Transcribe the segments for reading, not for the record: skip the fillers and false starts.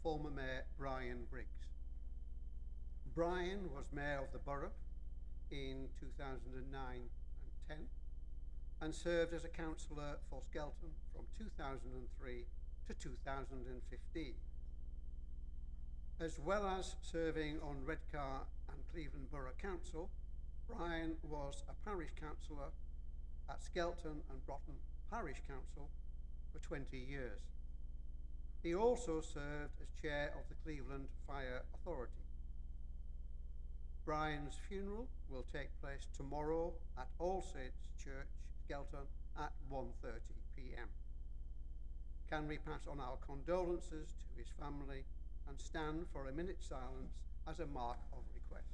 former Mayor Brian Briggs. Brian was Mayor of the Borough in 2009 and 10 and served as a councillor for Skelton from 2003 to 2015. As well as serving on Redcar and Cleveland Borough Council, Brian was a parish councillor at Skelton and Broughton Parish Council for 20 years. He also served as chair of the Cleveland Fire Authority. Brian's funeral will take place tomorrow at All Saints Church, Skelton, at 1:30 p.m. Can we pass on our condolences to his family and stand for a minute's silence as a mark of request?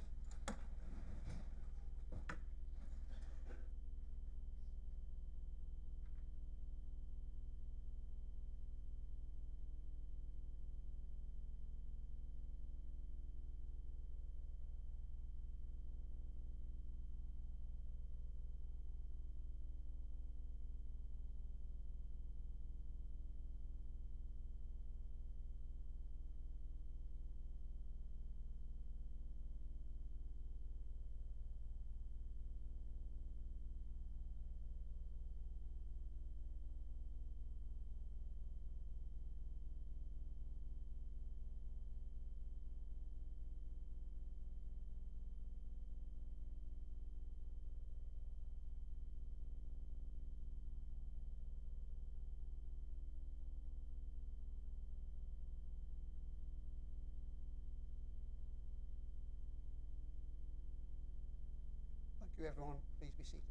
Thank you, everyone. Please be seated.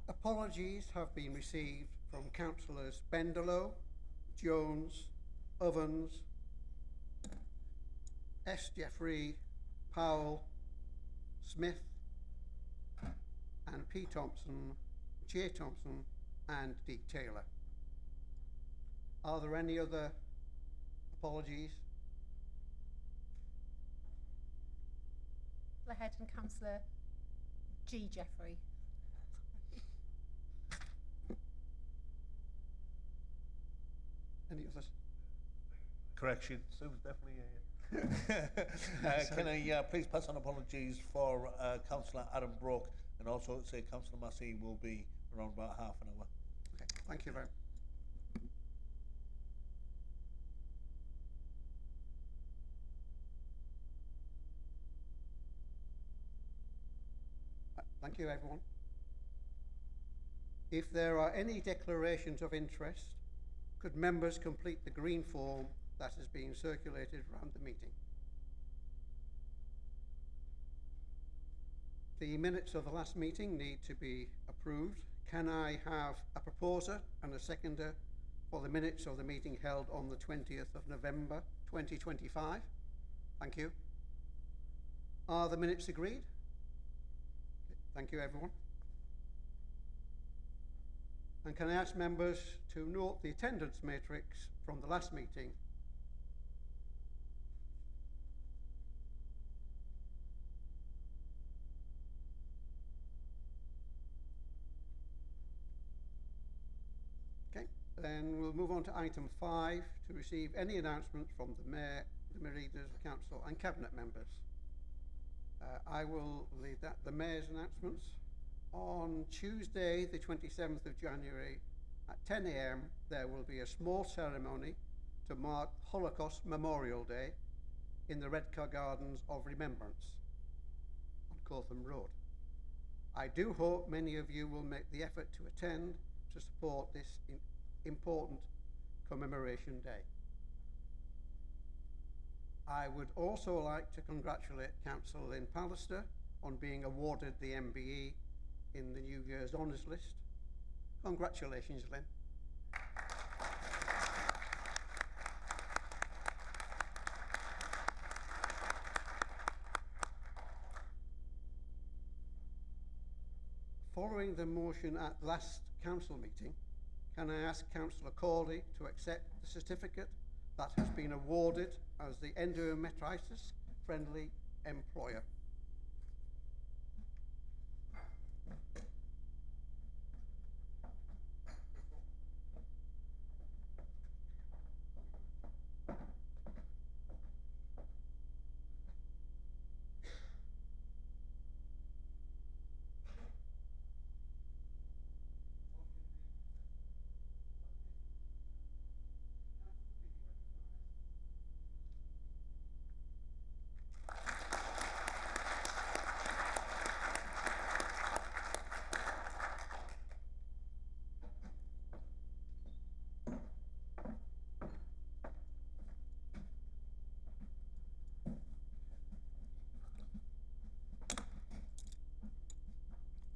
Apologies have been received from Councillors Bendelow, Jones, Ovens, S. Jeffrey, Powell, Smith, and P. Thompson, J. Thompson, and D. Taylor. Are there any other apologies? Head and Councillor G. Jeffrey. Any others? Correction, Sue's definitely here. Can I please pass on apologies for Councillor Adam Brook, and also say Councillor Massey will be around about half an hour. Okay, thank you very much. Thank you, everyone. If there are any declarations of interest, could members complete the green form that is being circulated around the meeting? The minutes of the last meeting need to be approved. Can I have a proposer and a seconder for the minutes of the meeting held on the 20th of November 2025? Thank you. Are the minutes agreed? Thank you, everyone. And can I ask members to note the attendance matrix from the last meeting? Okay, then we'll move on to item 5, to receive any announcements from the Mayor, the Leaders of Council and Cabinet members. I will lead that. The Mayor's announcements. On Tuesday, the 27th of January at 10 a.m, there will be a small ceremony to mark Holocaust Memorial Day in the Redcar Gardens of Remembrance on Cotham Road. I do hope many of you will make the effort to attend to support this important commemoration day. I would also like to congratulate Councillor Lynn Pallister on being awarded the MBE in the New Year's Honours List. Congratulations, Lynn. Following the motion at last council meeting, can I ask Councillor Corley to accept the certificate that has been awarded as the endometritis friendly employer?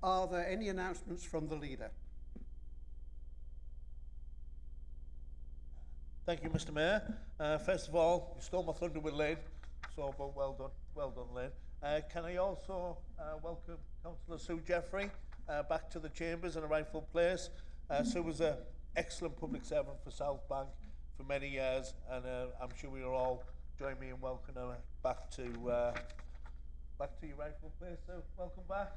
Are there any announcements from the leader? Thank you, Mr. Mayor. First of all, you stole my thunder with Lynn, so but well done, Lynn. Can I also welcome Councillor Sue Jeffrey back to the chambers in a rightful place. Sue was an excellent public servant for South Bank for many years, and I'm sure we will all join me in welcoming her back to your rightful place. So welcome back.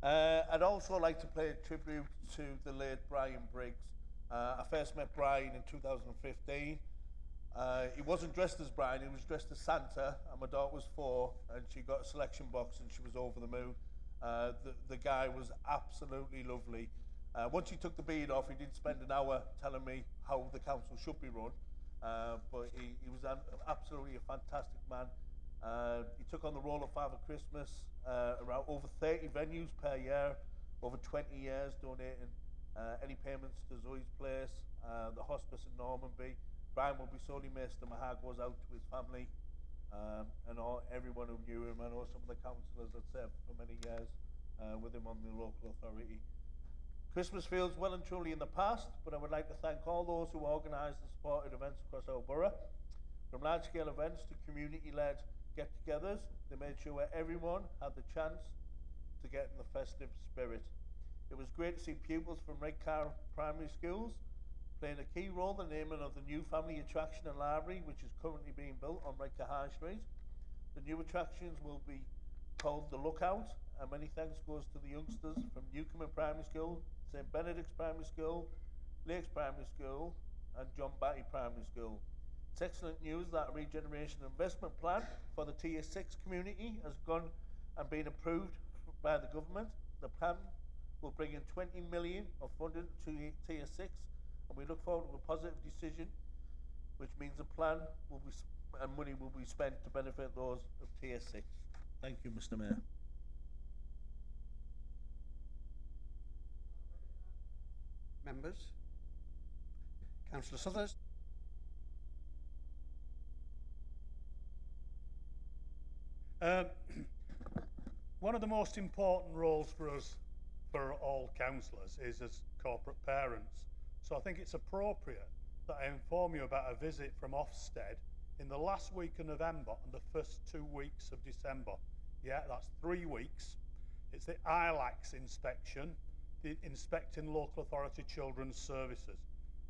I'd also like to pay a tribute to the late Brian Briggs. I first met Brian in 2015. He wasn't dressed as Brian, he was dressed as Santa, and my daughter was 4, and she got a selection box and she was over the moon. The guy was absolutely lovely. Once he took the beard off, he did spend an hour telling me how the council should be run, but he was absolutely a fantastic man. He took on the role of Father Christmas, around over 30 venues per year, over 20 years, donating any payments to Zoe's Place, the hospice in Normanby. Brian will be sorely missed, and my heart goes out to his family and everyone who knew him. I know some of the councillors that served for many years with him on the local authority. Christmas feels well and truly in the past, but I would like to thank all those who organised and supported events across our borough. From large-scale events to community-led get-togethers, they made sure everyone had the chance to get in the festive spirit. It was great to see pupils from Redcar primary schools playing a key role in the naming of the new family attraction and library, which is currently being built on Redcar High Street. The new attractions will be called The Lookout, and many thanks goes to the youngsters from Newcomen Primary School, St Benedict's Primary School, Lakes Primary School, and John Batty Primary School. It's excellent news that a regeneration investment plan for the Tier 6 community has gone and been approved by the government. The plan will bring in 20 million of funding to Tier 6, and we look forward to a positive decision, which means the plan will be and money will be spent to benefit those of Tier 6. Thank you, Mr. Mayor. Members? Councillor Suthers? One of the most important roles for us, for all councillors, is as corporate parents. So I think it's appropriate that I inform you about a visit from Ofsted in the last week of November and the first 2 weeks of December. Yeah, that's 3 weeks. It's the ILACS inspection, the Inspecting Local Authority Children's Services.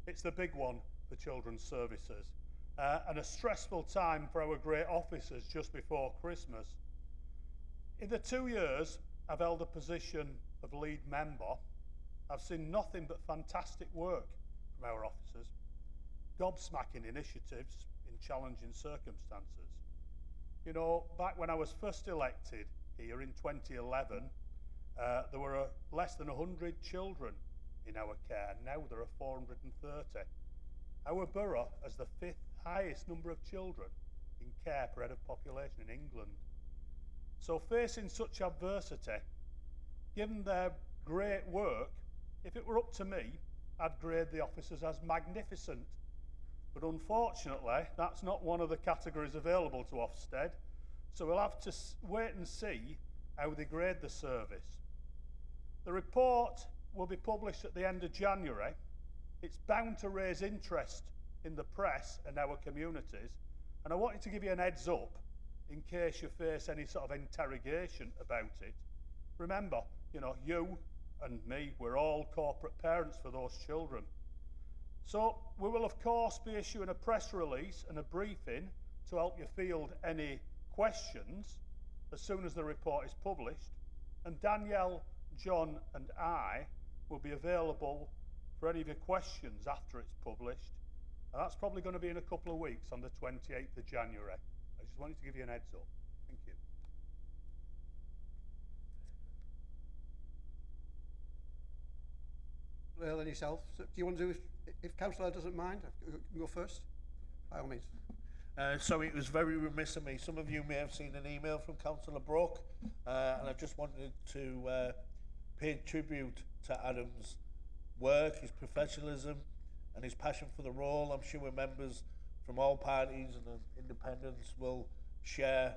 It's the big one for Children's Services. And a stressful time for our great officers just before Christmas. In the 2 years I've held the position of lead member, I've seen nothing but fantastic work from our officers, gobsmacking initiatives in challenging circumstances. You know, back when I was first elected here in 2011, there were less than 100 children in our care. Now there are 430. Our borough has the 5th highest number of children in care per head of population in England. So facing such adversity, given their great work, if it were up to me, I'd grade the officers as magnificent. But unfortunately, that's not one of the categories available to Ofsted, so we'll have to wait and see how they grade the service. The report will be published at the end of January. It's bound to raise interest in the press and our communities, and I wanted to give you an heads up in case you face any sort of interrogation about it. Remember, you know, you and me, we're all corporate parents for those children. So we will of course be issuing a press release and a briefing to help you field any questions as soon as the report is published, and Danielle, John and I will be available for any of your questions after it's published, and that's probably going to be in a couple of weeks on the 28th of January. I just wanted to give you an heads up. Thank you. Well, and yourself. So do you want to do, if Councillor doesn't mind, you can go first, by all means. So it was very remiss of me. Some of you may have seen an email from Councillor Brooke, and I just wanted to pay tribute to Adam's work, his professionalism, and his passion for the role. I'm sure members from all parties and independents will share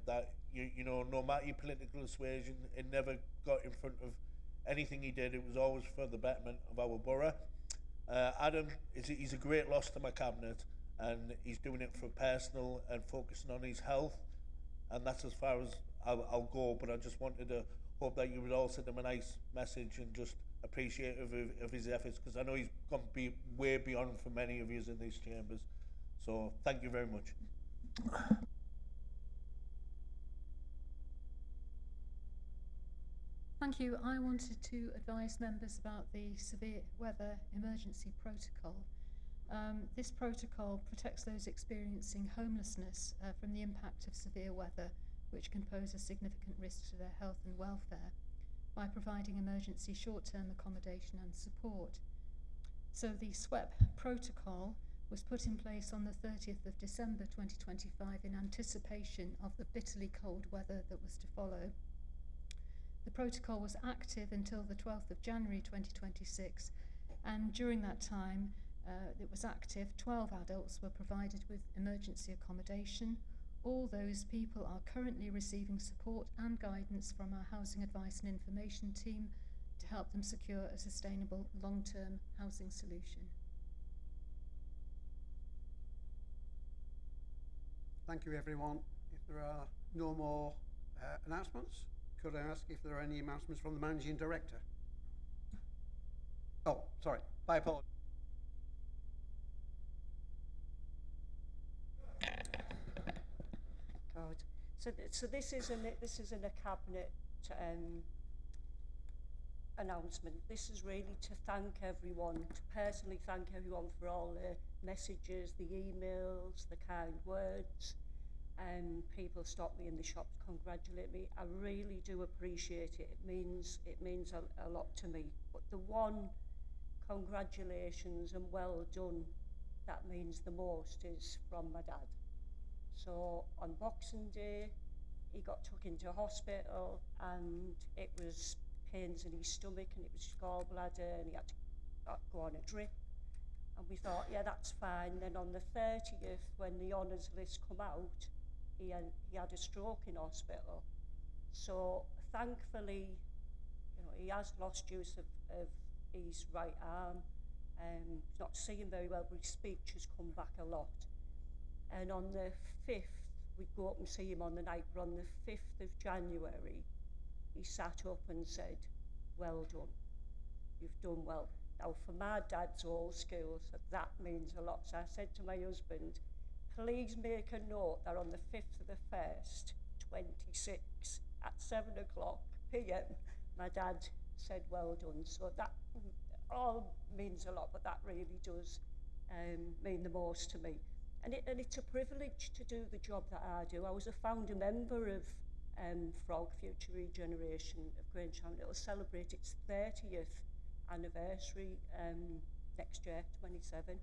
that. you know, no matter your political persuasion, it never got in front of anything he did. It was always for the betterment of our borough. Adam, he's a great loss to my cabinet, and he's doing it for personal and focusing on his health, and that's as far as I'll go. But I just wanted to hope that you would all send him a nice message and just appreciative of his efforts, because I know he's gone way beyond for many of you in these chambers. So thank you very much. Thank you. I wanted to advise members about the severe weather emergency protocol. This protocol protects those experiencing homelessness from the impact of severe weather, which can pose a significant risk to their health and welfare, by providing emergency short-term accommodation and support. So the SWEP protocol was put in place on the 30th of December 2025 in anticipation of the bitterly cold weather that was to follow. The protocol was active until the 12th of January 2026, and during that time it was active. 12 adults were provided with emergency accommodation. All those people are currently receiving support and guidance from our Housing Advice and Information team to help them secure a sustainable long-term housing solution. Thank you, everyone. If there are no more announcements, could I ask if there are any announcements from the Managing Director? Oh, sorry, my apologies. God. So this isn't a cabinet announcement. This is really to thank everyone, to personally thank everyone for all the messages, the emails, the kind words. People stop me in the shop to congratulate me. I really do appreciate it. It means a lot to me. But the one congratulations and well done that means the most is from my dad. So on Boxing Day, he got took into hospital, and it was pains in his stomach, and it was gallbladder, and he had to go on a drip. And we thought, yeah, that's fine. Then on the 30th, when the honours list come out, he had a stroke in hospital. So thankfully, you know, he has lost use of his right arm. He's not seeing very well, but his speech has come back a lot. And on the 5th, we go up and see him on the night, but on the 5th of January, he sat up and said, well done, you've done well. Now, for my dad's old school, so that means a lot. So I said to my husband, please make a note that on the 5th of the 1st, 26, at 7 o'clock p.m, my dad said, well done. So that all means a lot, but that really does mean the most to me. And it's a privilege to do the job that I do. I was a founder member of Frog Future Regeneration of Grange-Hamlin. It will celebrate its 30th anniversary next year, 27.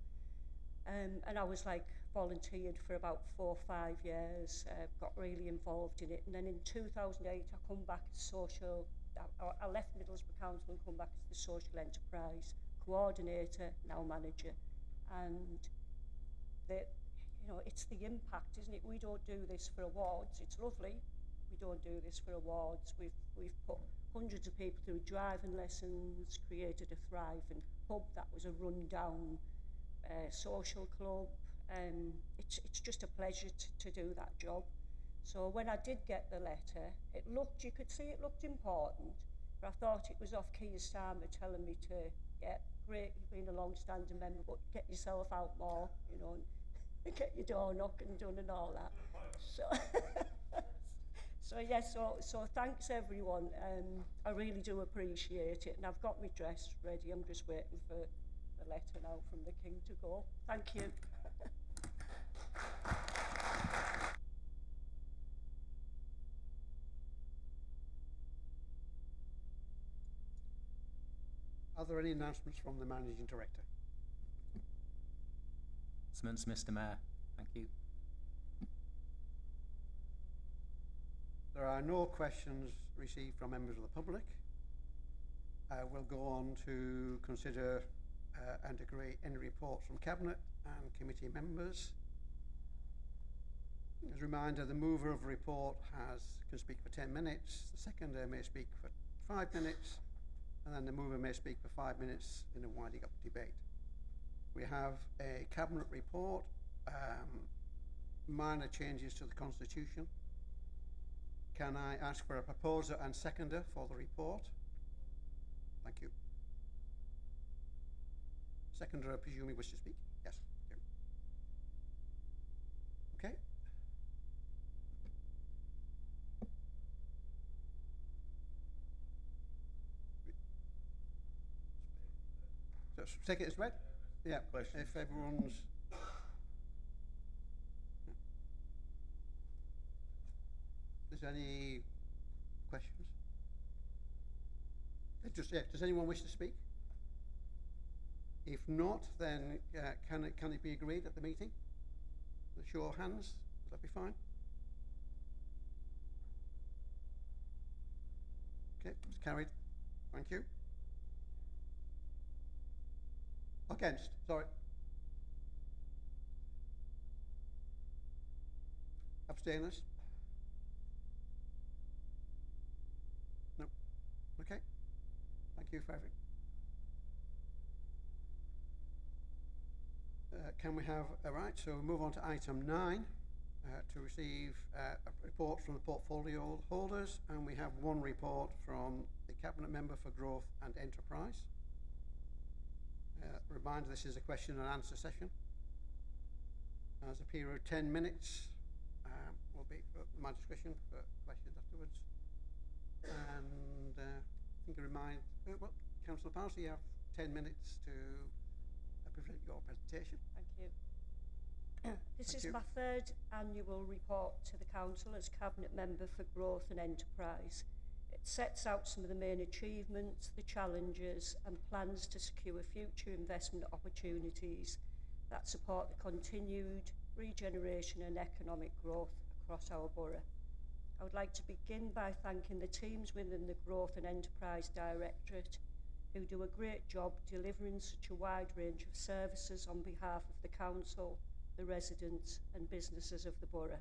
And I was like volunteered for about 4 or 5 years, got really involved in it. And then in 2008, I come back as social, I left Middlesbrough Council and come back as the social enterprise coordinator, now manager. And you know, it's the impact, isn't it? We don't do this for awards. It's lovely. We don't do this for awards. We've put hundreds of people through driving lessons, created a thriving pub that was a rundown social club. It's just a pleasure to do that job. So when I did get the letter, you could see it looked important, but I thought it was off Keir Starmer telling me to, yeah, great, you've been a long-standing member, but get yourself out more, you know, and get your door knocking done and all that. So thanks everyone. I really do appreciate it, and I've got my dress ready. I'm just waiting for the letter now from the King to go. Thank you. Are there any announcements from the Managing Director? Announcements, Mr. Mayor. Thank you. There are no questions received from members of the public. We'll go on to consider and agree any reports from Cabinet and committee members. As a reminder, the mover of a report can speak for 10 minutes, the seconder may speak for 5 minutes, and then the mover may speak for 5 minutes in a winding up debate. We have a cabinet report, minor changes to the constitution. Can I ask for a proposer and seconder for the report? Thank you. Seconder, I presume you wish to speak? Yes. Thank you. Okay. So take it as read? Yeah. Questions? If everyone's... Is there any questions? Does anyone wish to speak? If not, then can it be agreed at the meeting? The show of hands, would that be fine? Okay, it's carried. Thank you. Against, sorry. Abstainers? No. Okay. Thank you for everything. Can we have, right, so we'll move on to item 9, to receive a report from the portfolio holders, and we have one report from the Cabinet Member for Growth and Enterprise. Reminder, this is a question and answer session. As a period of 10 minutes will be for my discretion for questions afterwards. And I think Councillor Parsley, you have 10 minutes to present your presentation. Thank you. This is my third annual report to the Council as Cabinet Member for Growth and Enterprise. It sets out some of the main achievements, the challenges and plans to secure future investment opportunities that support the continued regeneration and economic growth across our borough. I would like to begin by thanking the teams within the Growth and Enterprise Directorate who do a great job delivering such a wide range of services on behalf of the Council, the residents and businesses of the borough.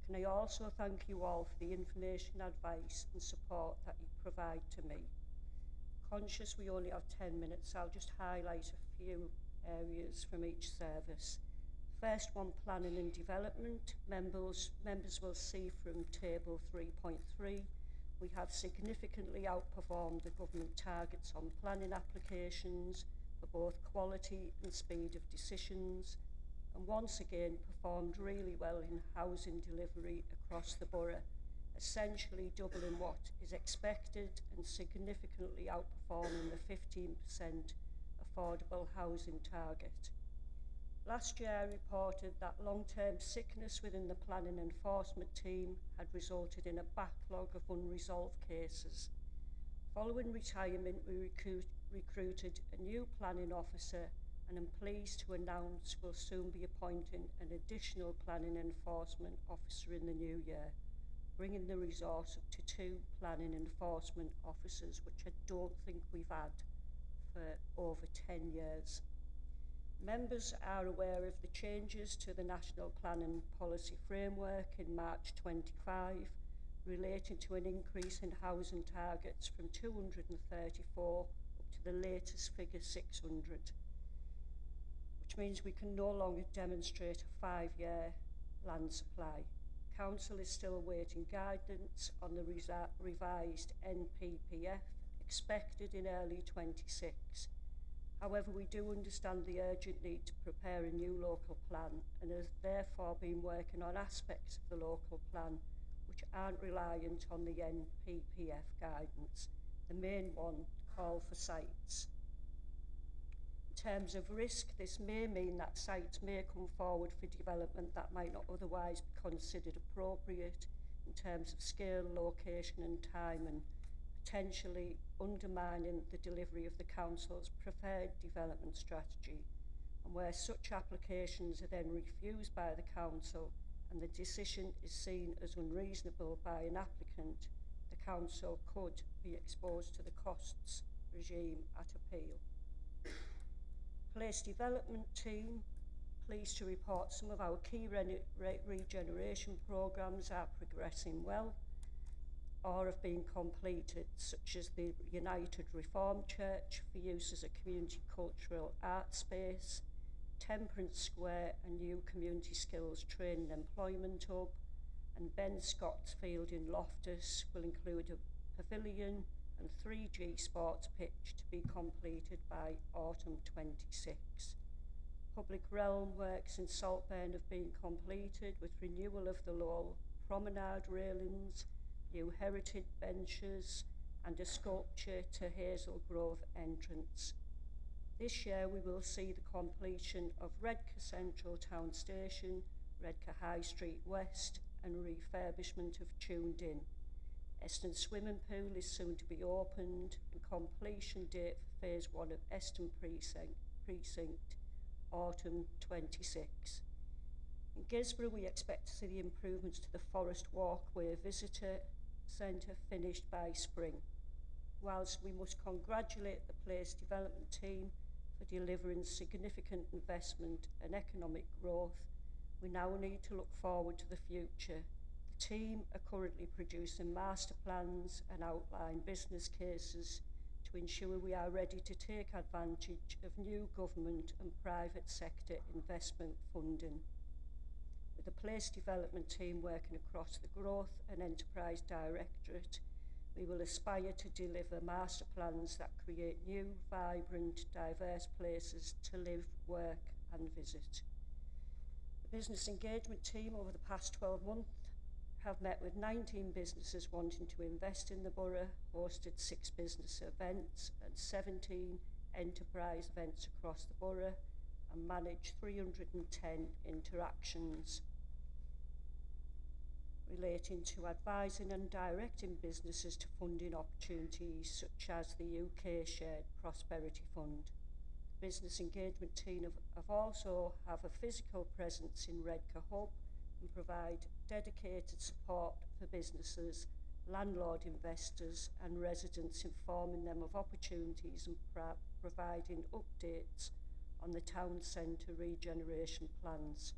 Can I also thank you all for the information, advice and support that you provide to me. Conscious we only have 10 minutes, I'll just highlight a few areas from each service. First one, planning and development. Members will see from table 3.3, we have significantly outperformed the government targets on planning applications for both quality and speed of decisions, and once again performed really well in housing delivery across the borough, essentially doubling what is expected and significantly outperforming the 15% affordable housing target. Last year I reported that long-term sickness within the planning enforcement team had resulted in a backlog of unresolved cases. Following retirement, we recruited a new planning officer, and I'm pleased to announce we'll soon be appointing an additional planning enforcement officer in the new year, bringing the resource up to 2 planning enforcement officers, which I don't think we've had for over 10 years. Members are aware of the changes to the National Planning Policy Framework in March 25, relating to an increase in housing targets from 234 up to the latest figure 600, which means we can no longer demonstrate a 5-year land supply. Council is still awaiting guidance on the revised NPPF expected in early 26. However, we do understand the urgent need to prepare a new local plan and have therefore been working on aspects of the local plan which aren't reliant on the NPPF guidance. The main one, call for sites. In terms of risk, this may mean that sites may come forward for development that might not otherwise be considered appropriate in terms of scale, location and time, and potentially undermining the delivery of the Council's preferred development strategy, and where such applications are then refused by the Council and the decision is seen as unreasonable by an applicant, the Council could be exposed to the costs regime at appeal. Place development team. Pleased to report some of our key regeneration programmes are progressing well or have been completed, such as the United Reformed Church for use as a community cultural art space, Temperance Square, a new community skills training and employment hub, and Ben Scott's Field in Loftus will include a pavilion and 3G sports pitch to be completed by autumn 26. Public realm works in Saltburn have been completed with renewal of the low promenade railings, new heritage benches and a sculpture to Hazel Grove entrance. This year we will see the completion of Redcar Central Town Station, Redcar High Street West and refurbishment of Tuned In. Eston Swimming Pool is soon to be opened and completion date for phase 1 of Eston Precinct autumn 26. In Gisborough we expect to see the improvements to the Forest Walkway Visitor Centre finished by spring. Whilst we must congratulate the Place Development team for delivering significant investment and economic growth, we now need to look forward to the future. The team are currently producing master plans and outline business cases to ensure we are ready to take advantage of new government and private sector investment funding. With the Place Development team working across the Growth and Enterprise Directorate, we will aspire to deliver master plans that create new, vibrant, diverse places to live, work and visit. The Business Engagement team over the past 12 months have met with 19 businesses wanting to invest in the borough, hosted 6 business events and 17 enterprise events across the borough and managed 310 interactions relating to advising and directing businesses to funding opportunities such as the UK Shared Prosperity Fund. The Business Engagement team have also have a physical presence in Redcar Hub and provide dedicated support for businesses, landlord investors and residents, informing them of opportunities and providing updates on the town centre regeneration plans.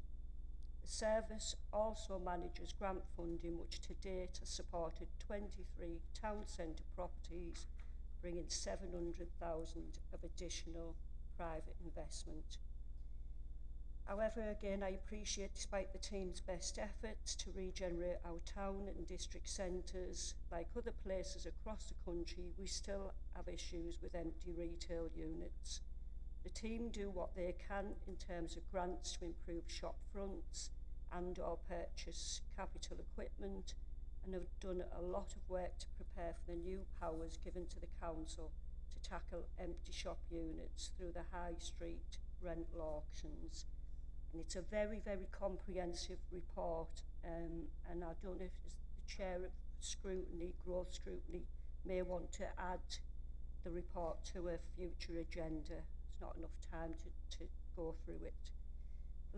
The service also manages grant funding which to date has supported 23 town centre properties, bringing 700,000 of additional private investment. However, again, I appreciate despite the team's best efforts to regenerate our town and district centres, like other places across the country, we still have issues with empty retail units. The team do what they can in terms of grants to improve shop fronts and or purchase capital equipment, and have done a lot of work to prepare for the new powers given to the council to tackle empty shop units through the high street rental auctions. And it's a very, very comprehensive report, and I don't know if the chair of scrutiny, growth scrutiny, may want to add the report to a future agenda. There's not enough time to go through it.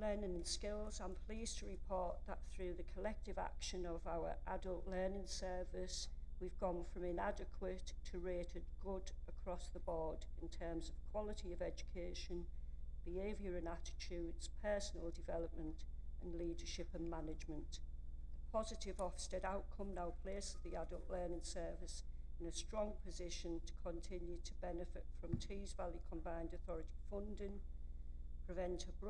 Learning and skills, I'm pleased to report that through the collective action of our adult learning service, we've gone from inadequate to rated good across the board in terms of quality of education, behaviour and attitudes, personal development and leadership and management. The positive Ofsted outcome now places the adult learning service in a strong position to continue to benefit from Tees Valley Combined Authority funding, prevent a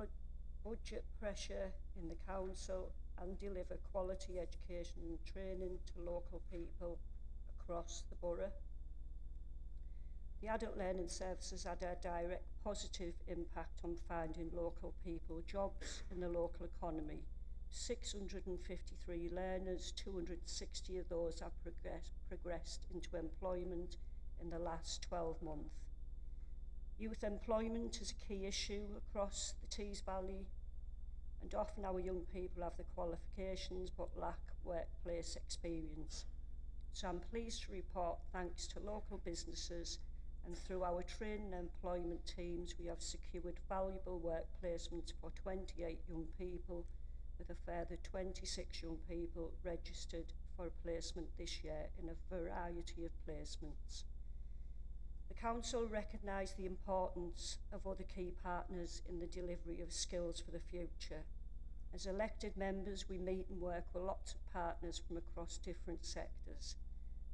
budget pressure in the council and deliver quality education and training to local people across the borough. The adult learning services had a direct positive impact on finding local people jobs in the local economy. 653 learners, 260 of those have progressed into employment in the last 12 months. Youth employment is a key issue across the Tees Valley, and often our young people have the qualifications but lack workplace experience. So I'm pleased to report, thanks to local businesses and through our training and employment teams, we have secured valuable work placements for 28 young people, with a further 26 young people registered for a placement this year in a variety of placements. The Council recognise the importance of other key partners in the delivery of skills for the future. As elected members, we meet and work with lots of partners from across different sectors.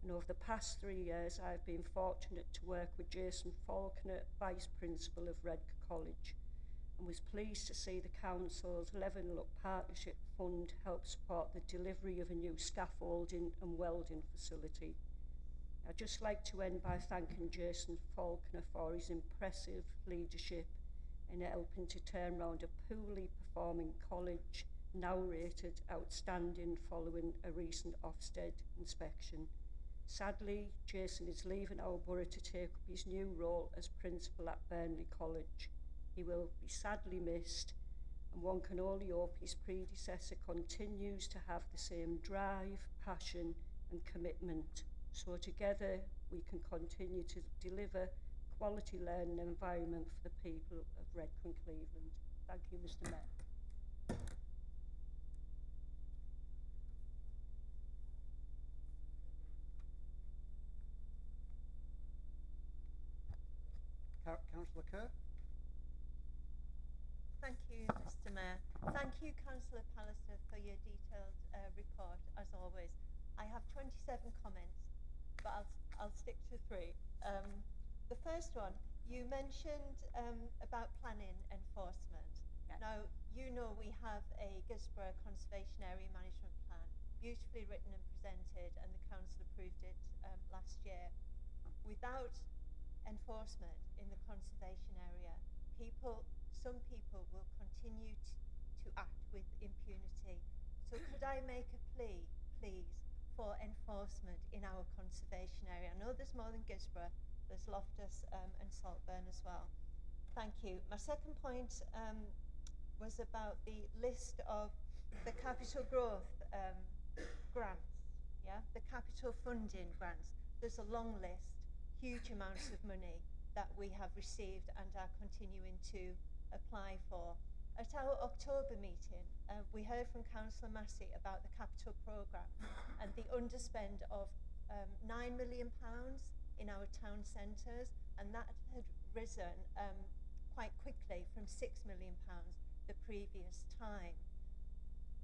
And over the past 3 years, I've been fortunate to work with Jason Faulkner, Vice Principal of Redcar College, and was pleased to see the Council's Levelling Up Partnership Fund help support the delivery of a new scaffolding and welding facility. I'd just like to end by thanking Jason Faulkner for his impressive leadership in helping to turn around a poorly performing college, now rated outstanding following a recent Ofsted inspection. Sadly, Jason is leaving our borough to take up his new role as principal at Burnley College. He will be sadly missed, and one can only hope his predecessor continues to have the same drive, passion and commitment, so together we can continue to deliver quality learning environment for the people of Redcar and Cleveland. Thank you, Mr. Mayor. Councillor Kerr. Thank you, Mr. Mayor. Thank you, Councillor Pallister, for your detailed report, as always. I have 27 comments, but I'll stick to 3. The first one, you mentioned about planning enforcement. Yeah. Now, you know we have a Gisborough Conservation Area Management Plan, beautifully written and presented, and the Council approved it last year. Without enforcement in the conservation area, some people will continue to act with impunity. So could I make a plea, please, for enforcement in our conservation area? I know there's more than Gisborough, there's Loftus and Saltburn as well. Thank you. My second point was about the list of the capital growth grants, the capital funding grants. There's a long list, huge amounts of money that we have received and are continuing to apply for. At our October meeting, we heard from Councillor Massey about the capital programme and the underspend of £9 million in our town centres, and that had risen quite quickly from £6 million the previous time.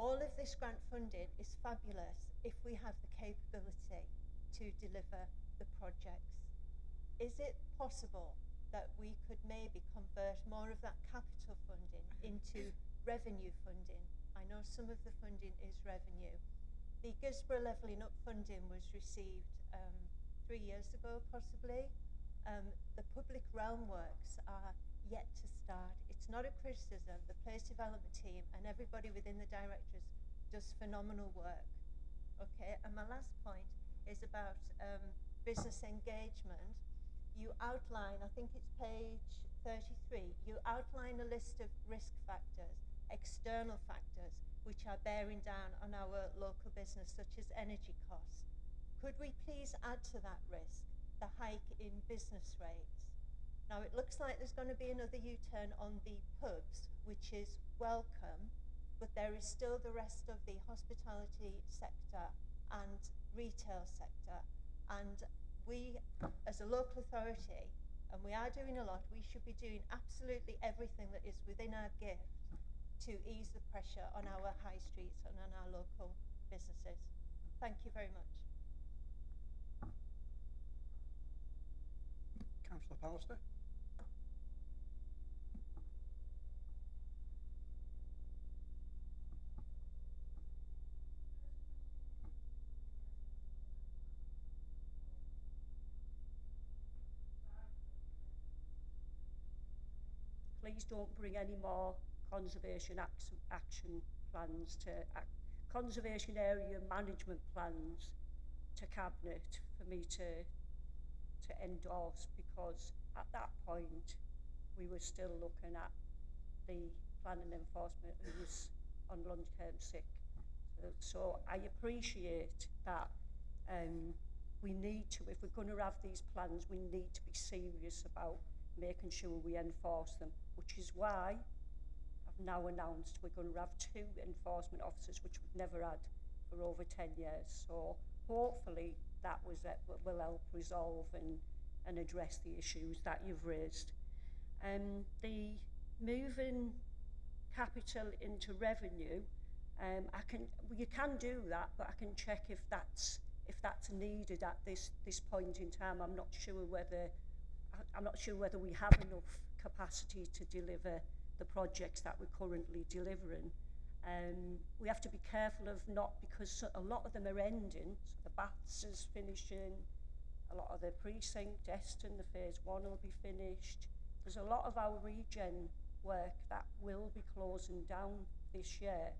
All of this grant funding is fabulous if we have the capability to deliver the projects. Is it possible that we could maybe convert more of that capital funding into revenue funding? I know some of the funding is revenue. The Gisborough Levelling Up funding was received 3 years ago, possibly. The public realm works are yet to start. It's not a criticism. The place development team and everybody within the directors does phenomenal work. Okay, and my last point is about business engagement. You outline, I think it's page 33, you outline a list of risk factors, external factors, which are bearing down on our local business, such as energy costs. Could we please add to that risk the hike in business rates? Now, it looks like there's going to be another U-turn on the pubs, which is welcome, but there is still the rest of the hospitality sector and retail sector. And we, as a local authority, and we are doing a lot, we should be doing absolutely everything that is within our gift to ease the pressure on our high streets and on our local businesses. Thank you very much. Councillor Pallister. Please don't bring any more conservation action plans to conservation area management plans to cabinet for me to endorse, because at that point we were still looking at the planning enforcement who was on long-term sick. So I appreciate that we need to, if we're going to have these plans, we need to be serious about making sure we enforce them, which is why I've now announced we're going to have 2 enforcement officers, which we've never had for over 10 years. So hopefully that will help resolve and and address the issues that you've raised. The moving capital into revenue, you can do that, but I can check if that's needed at this point in time. I'm not sure whether we have enough capacity to deliver the projects that we're currently delivering. We have to be careful of not, because a lot of them are ending. So the Baths is finishing, a lot of the precinct, Deston, the phase 1 will be finished. There's a lot of our regen work that will be closing down this year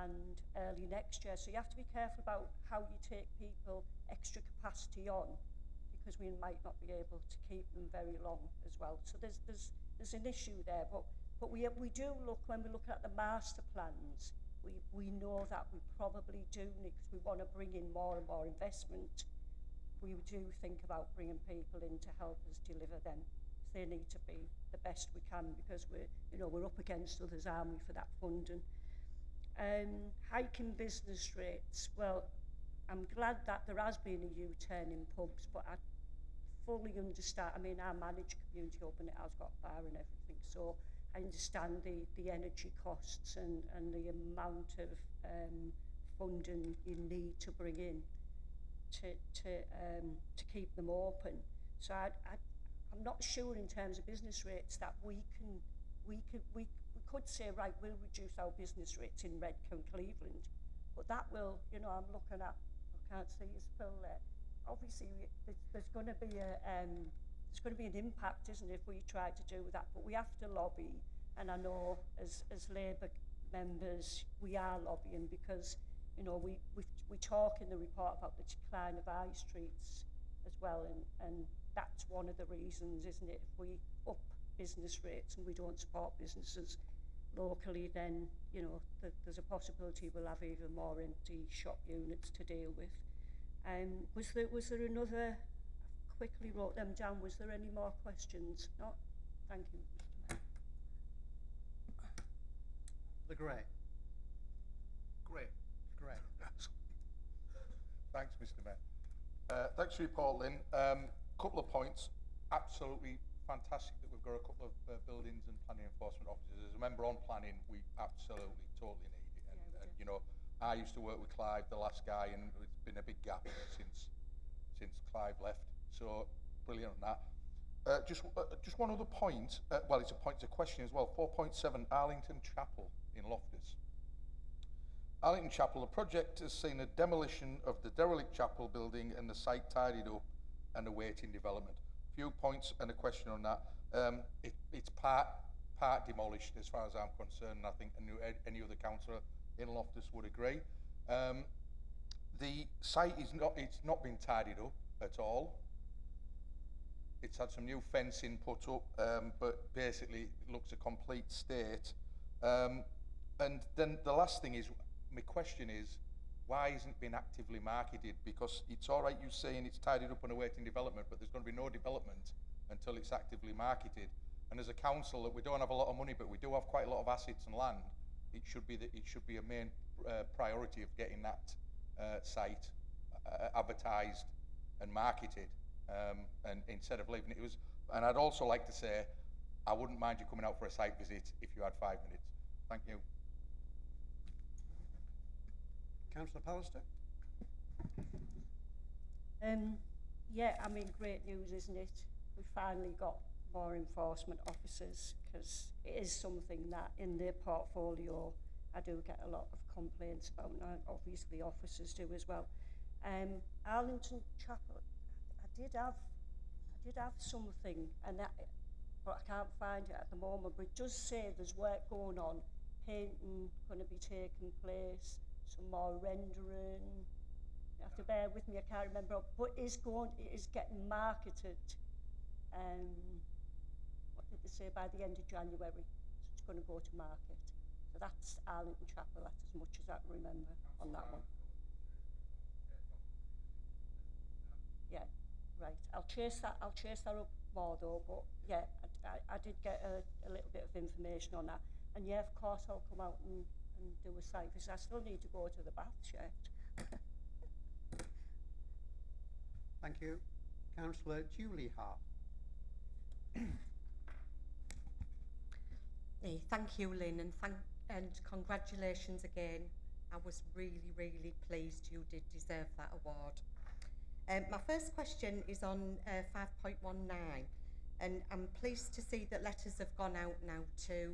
and early next year. So you have to be careful about how you take people extra capacity on, because we might not be able to keep them very long as well. So there's an issue there, but we do look, when we look at the master plans, we know that we probably do need, because we want to bring in more and more investment. We do think about bringing people in to help us deliver them. They need to be the best we can, because we're up against others, aren't we, for that funding. Hiking business rates, well, I'm glad that there has been a U-turn in pubs, but I fully understand. I mean, I manage community hub and it has got bar and everything, so I understand the energy costs and the amount of funding you need to bring in to keep them open. So I'm not sure in terms of business rates that we could say, right, we'll reduce our business rates in Redcar and Cleveland, but that will, I'm looking at, I can't see his Phil there. Obviously, there's going to be an impact, isn't it, if we try to do that? But we have to lobby, and I know as Labour members we are lobbying, because we talk in the report about the decline of high streets as well, and that's one of the reasons, isn't it? If we up business rates and we don't support businesses locally, then there's a possibility we'll have even more empty shop units to deal with. Was there another? I quickly wrote them down. Was there any more questions? No. Thank you, Mr. Mayor. The Grey. Great. Grey. Thanks, Mr. Mayor. Thanks for your report, Lynn. Couple of points. Absolutely fantastic that we've got a couple of buildings and planning enforcement officers. As a member on planning, we absolutely totally need it. And I used to work with Clive, the last guy, and it's been a big gap since Clive left. So brilliant on that. Just one other point. Well, it's a question as well. 4.7 Arlington Chapel in Loftus. Arlington Chapel, the project has seen a demolition of the derelict chapel building and the site tidied up and awaiting development. Few points and a question on that. It's part demolished as far as I'm concerned, and I think any other councillor in Loftus would agree. The site it's not been tidied up at all. It's had some new fencing put up, but basically it looks a complete state. And then the last thing is, my question is, why isn't it been actively marketed? Because it's all right you saying it's tidied up and awaiting development, but there's going to be no development until it's actively marketed. And as a council, that we don't have a lot of money, but we do have quite a lot of assets and land. It should be a main priority of getting that site advertised and marketed, and instead of leaving it. And I'd also like to say, I wouldn't mind you coming out for a site visit if you had 5 minutes. Thank you. Councillor Pallister. Yeah, I mean, great news, isn't it? We finally got more enforcement officers, because it is something that in their portfolio I do get a lot of complaints about, and obviously officers do as well. Arlington Chapel, I did have something, but I can't find it at the moment, but it does say there's work going on, painting going to be taking place, some more rendering. You have to bear with me, I can't remember, but it is getting marketed. What did they say, by the end of January? So it's going to go to market. So that's Arlington Chapel. That's as much as I can remember on that one. Yeah, right. I'll chase that up more though. But yeah, I did get a little bit of information on that. And yeah, of course, I'll come out and do a site visit. I still need to go to the Baths yet. Thank you. Councillor Julie Hart. thank you, Lynn, and congratulations again. I was really, really pleased. You did deserve that award. My first question is on 5.19, and I'm pleased to see that letters have gone out now to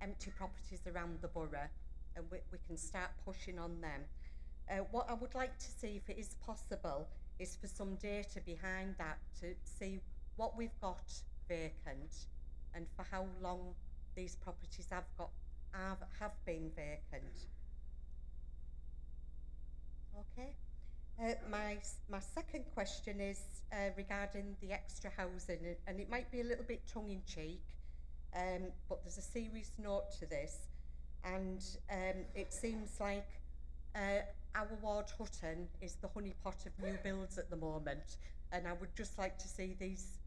empty properties around the borough, and we can start pushing on them. What I would like to see, if it is possible, is for some data behind that to see what we've got vacant and for how long these properties have been vacant. Okay. My second question is regarding the extra housing, and it might be a little bit tongue-in-cheek, but there's a serious note to this, and it seems like our ward, Hutton, is the honeypot of new builds at the moment, and I would just like to see these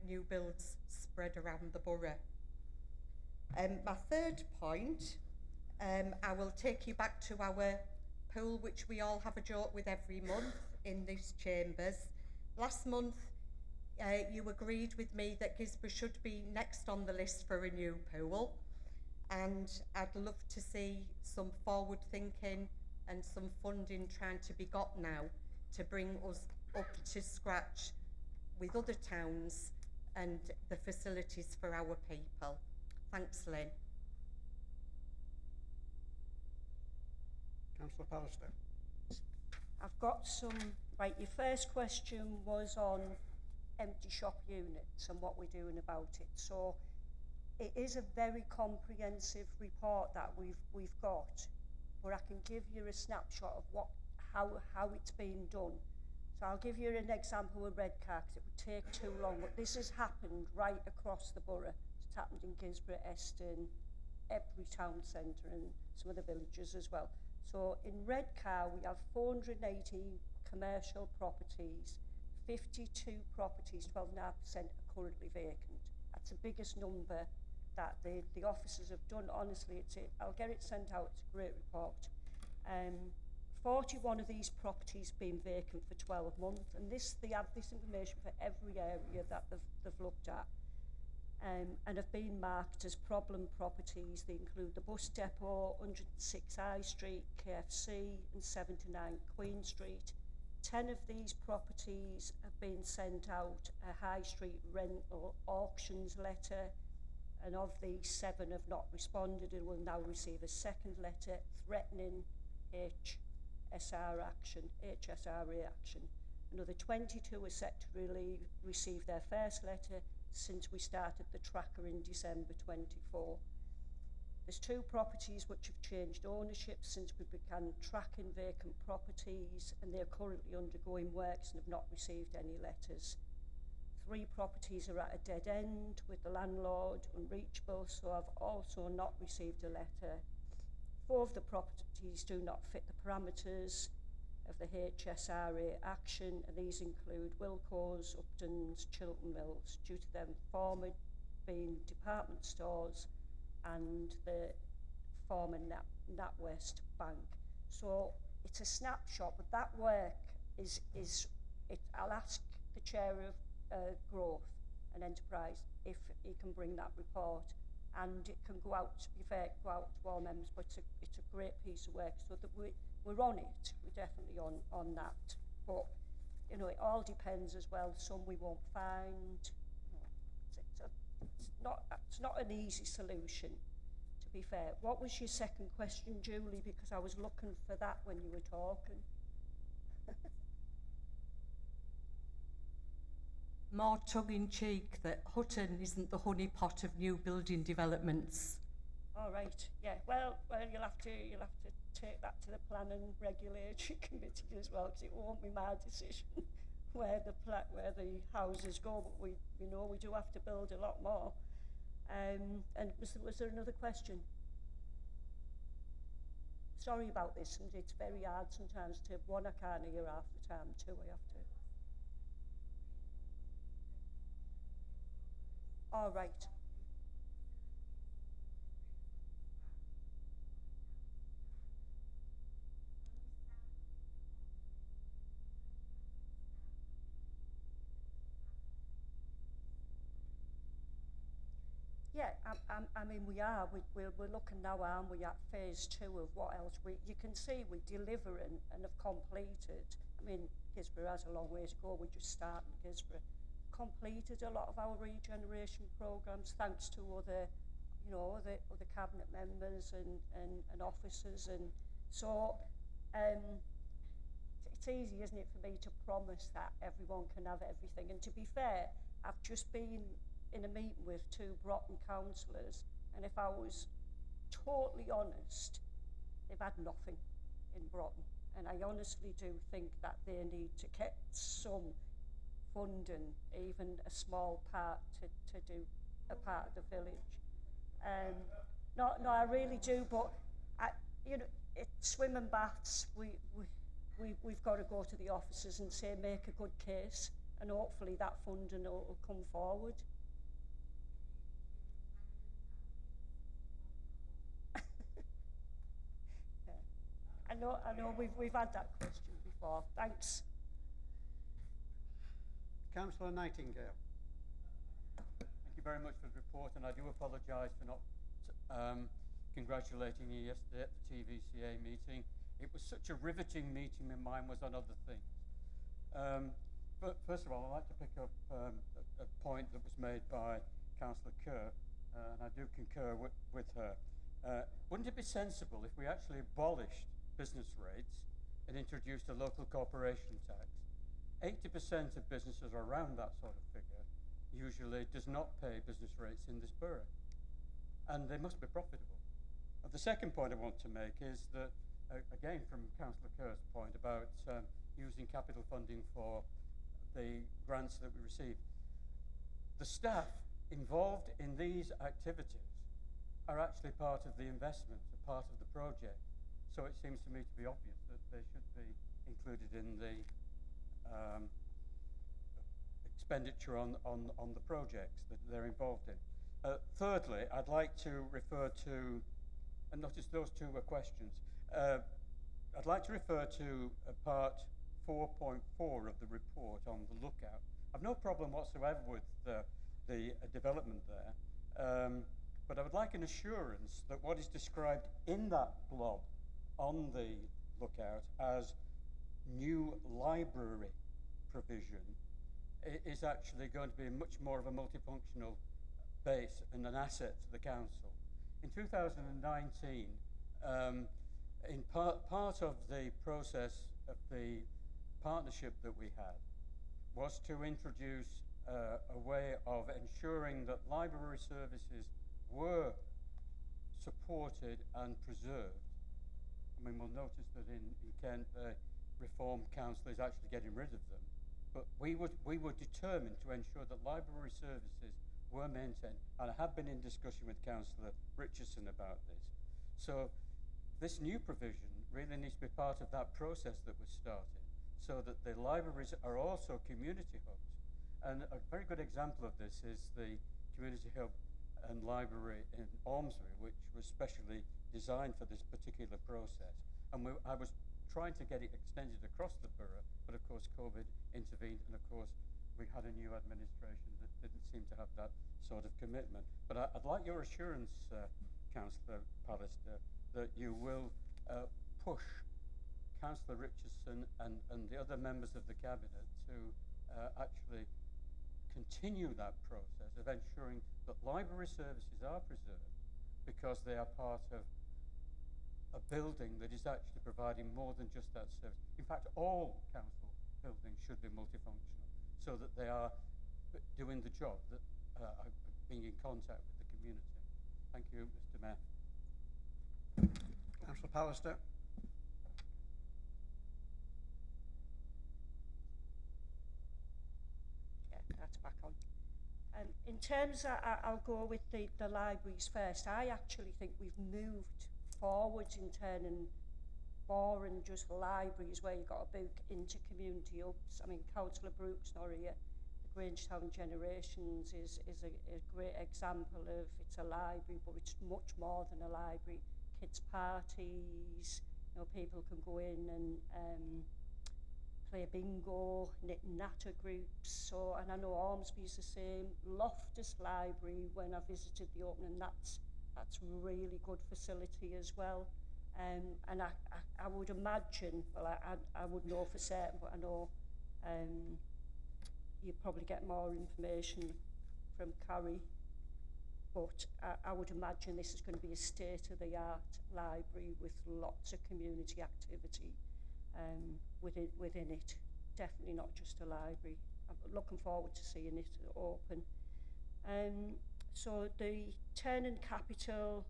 new builds spread around the borough. My third point, I will take you back to our pool, which we all have a joke with every month in these chambers. Last month, you agreed with me that Gisborne should be next on the list for a new pool, and I'd love to see some forward thinking and some funding trying to be got now to bring us up to scratch with other towns and the facilities for our people. Thanks, Lynn. Councillor Pallister. I've got some, right, your first question was on empty shop units and what we're doing about it. So it is a very comprehensive report that we've got, but I can give you a snapshot of how it's being done. So I'll give you an example with Redcar, because it would take too long, but this has happened right across the borough. It's happened in Gisborne, Eston, every town centre and some of the villages as well. So in Redcar, we have 480 commercial properties, 52 properties, 12.5% are currently vacant. That's the biggest number that the officers have done. Honestly, I'll get it sent out, it's a great report. 41 of these properties been vacant for 12 months, and they have this information for every area that they've looked at. And have been marked as problem properties. They include the bus depot, 106 High Street, KFC, and 79 Queen Street. 10 of these properties have been sent out a High Street rental auctions letter, and of these 7 have not responded and will now receive a second letter threatening HSRA action. Another 22 are set to receive their first letter since we started the tracker in December 24. There's 2 properties which have changed ownership since we began tracking vacant properties, and they're currently undergoing works and have not received any letters. 3 properties are at a dead end with the landlord unreachable, so have also not received a letter. 4 of the properties do not fit the parameters of the HSRA action, and these include Wilco's, Upton's, Chiltern Mills, due to them former being department stores and the former NatWest Bank. So it's a snapshot, but that work I'll ask the chair of growth and enterprise if he can bring that report, and it can go out, to be fair, go out to all members, but it's a great piece of work, so that we're on it. We're definitely on that. But, you know, it all depends as well. Some we won't find. You know, it's not an easy solution, to be fair. What was your second question, Julie? Because I was looking for that when you were talking. More tongue-in-cheek that Hutton isn't the honeypot of new building developments. All right, yeah. Well, you'll have to take that to the Plan and Regulatory Committee as well, because it won't be my decision where the houses go. But we know we do have to build a lot more. And was there another question? Sorry about this, and it's very hard sometimes to. 1, I can't hear half the time. 2, I have to. All right. Yeah, I mean, we're looking now, aren't we, at phase 2 of what else you can see we're delivering and have completed. I mean, Gisborough has a long way to go. We're just starting Gisborough. Completed a lot of our regeneration programs thanks to other cabinet members and officers, and so it's easy, isn't it, for me to promise that everyone can have everything. And to be fair, I've just been in a meeting with 2 Broughton councillors, and if I was totally honest, they've had nothing in Broughton, and I honestly do think that they need to get some funding, even a small part, to do a part of the village. No, I really do, but it's swimming baths. We've got to go to the officers and say, make a good case, and hopefully that funding will come forward. I know we've had that question before. Thanks. Councillor Nightingale. Thank you very much for the report, and I do apologise for not congratulating you yesterday at the TVCA meeting. It was such a riveting meeting, my mind was on other things. But first of all, I'd like to pick up a point that was made by Councillor Kerr, and I do concur with her. Wouldn't it be sensible if we actually abolished business rates and introduced a local corporation tax? 80% of businesses around that sort of figure usually does not pay business rates in this borough, and they must be profitable. The second point I want to make is that, again from Councillor Kerr's point about using capital funding for the grants that we receive, the staff involved in these activities are actually part of the investment, a part of the project. So it seems to me to be obvious that they should be included in the expenditure on the projects that they're involved in. Thirdly, I'd like to refer to, and notice those 2 were questions, I'd like to refer to part 4.4 of the report on the lookout. I've no problem whatsoever with the development there, but I would like an assurance that what is described in that blob on the lookout as new library provision is actually going to be much more of a multifunctional base and an asset to the council. In 2019, in part of the process of the partnership that we had was to introduce a way of ensuring that library services were supported and preserved. I mean, we'll notice that in Kent, the Reform Council is actually getting rid of them. But we were determined to ensure that library services were maintained, and I have been in discussion with Councillor Richardson about this. So this new provision really needs to be part of that process that was started, so that the libraries are also community hubs. And a very good example of this is the community hub and library in Ormsby, which was specially designed for this particular process. And I was trying to get it extended across the borough, but of course COVID intervened, and of course we had a new administration that didn't seem to have that sort of commitment. But I'd like your assurance, Councillor Pallister, that you will push Councillor Richardson and the other members of the Cabinet to actually continue that process of ensuring that library services are preserved, because they are part of a building that is actually providing more than just that service. In fact, all council buildings should be multifunctional, so that they are doing the job, that are being in contact with the community. Thank you, Mr. Mayor. Councillor Pallister. Yeah, that's back on. In terms of, I'll go with the libraries first. I actually think we've moved forwards in turning boring just libraries where you've got to book into community hubs. I mean, Councillor Brooks not here. The Grangetown Generations is a great example of, it's a library, but it's much more than a library. Kids' parties, you know, people can go in and play bingo, knit and natter groups. So, and I know Ormsby's the same. Loftus Library, when I visited the opening, that's really good facility as well. And I would imagine, well, I would know for certain, but I know you probably get more information from Carrie. But I would imagine this is going to be a state-of-the-art library with lots of community activity within it. Definitely not just a library. I'm looking forward to seeing it open. So the turning capital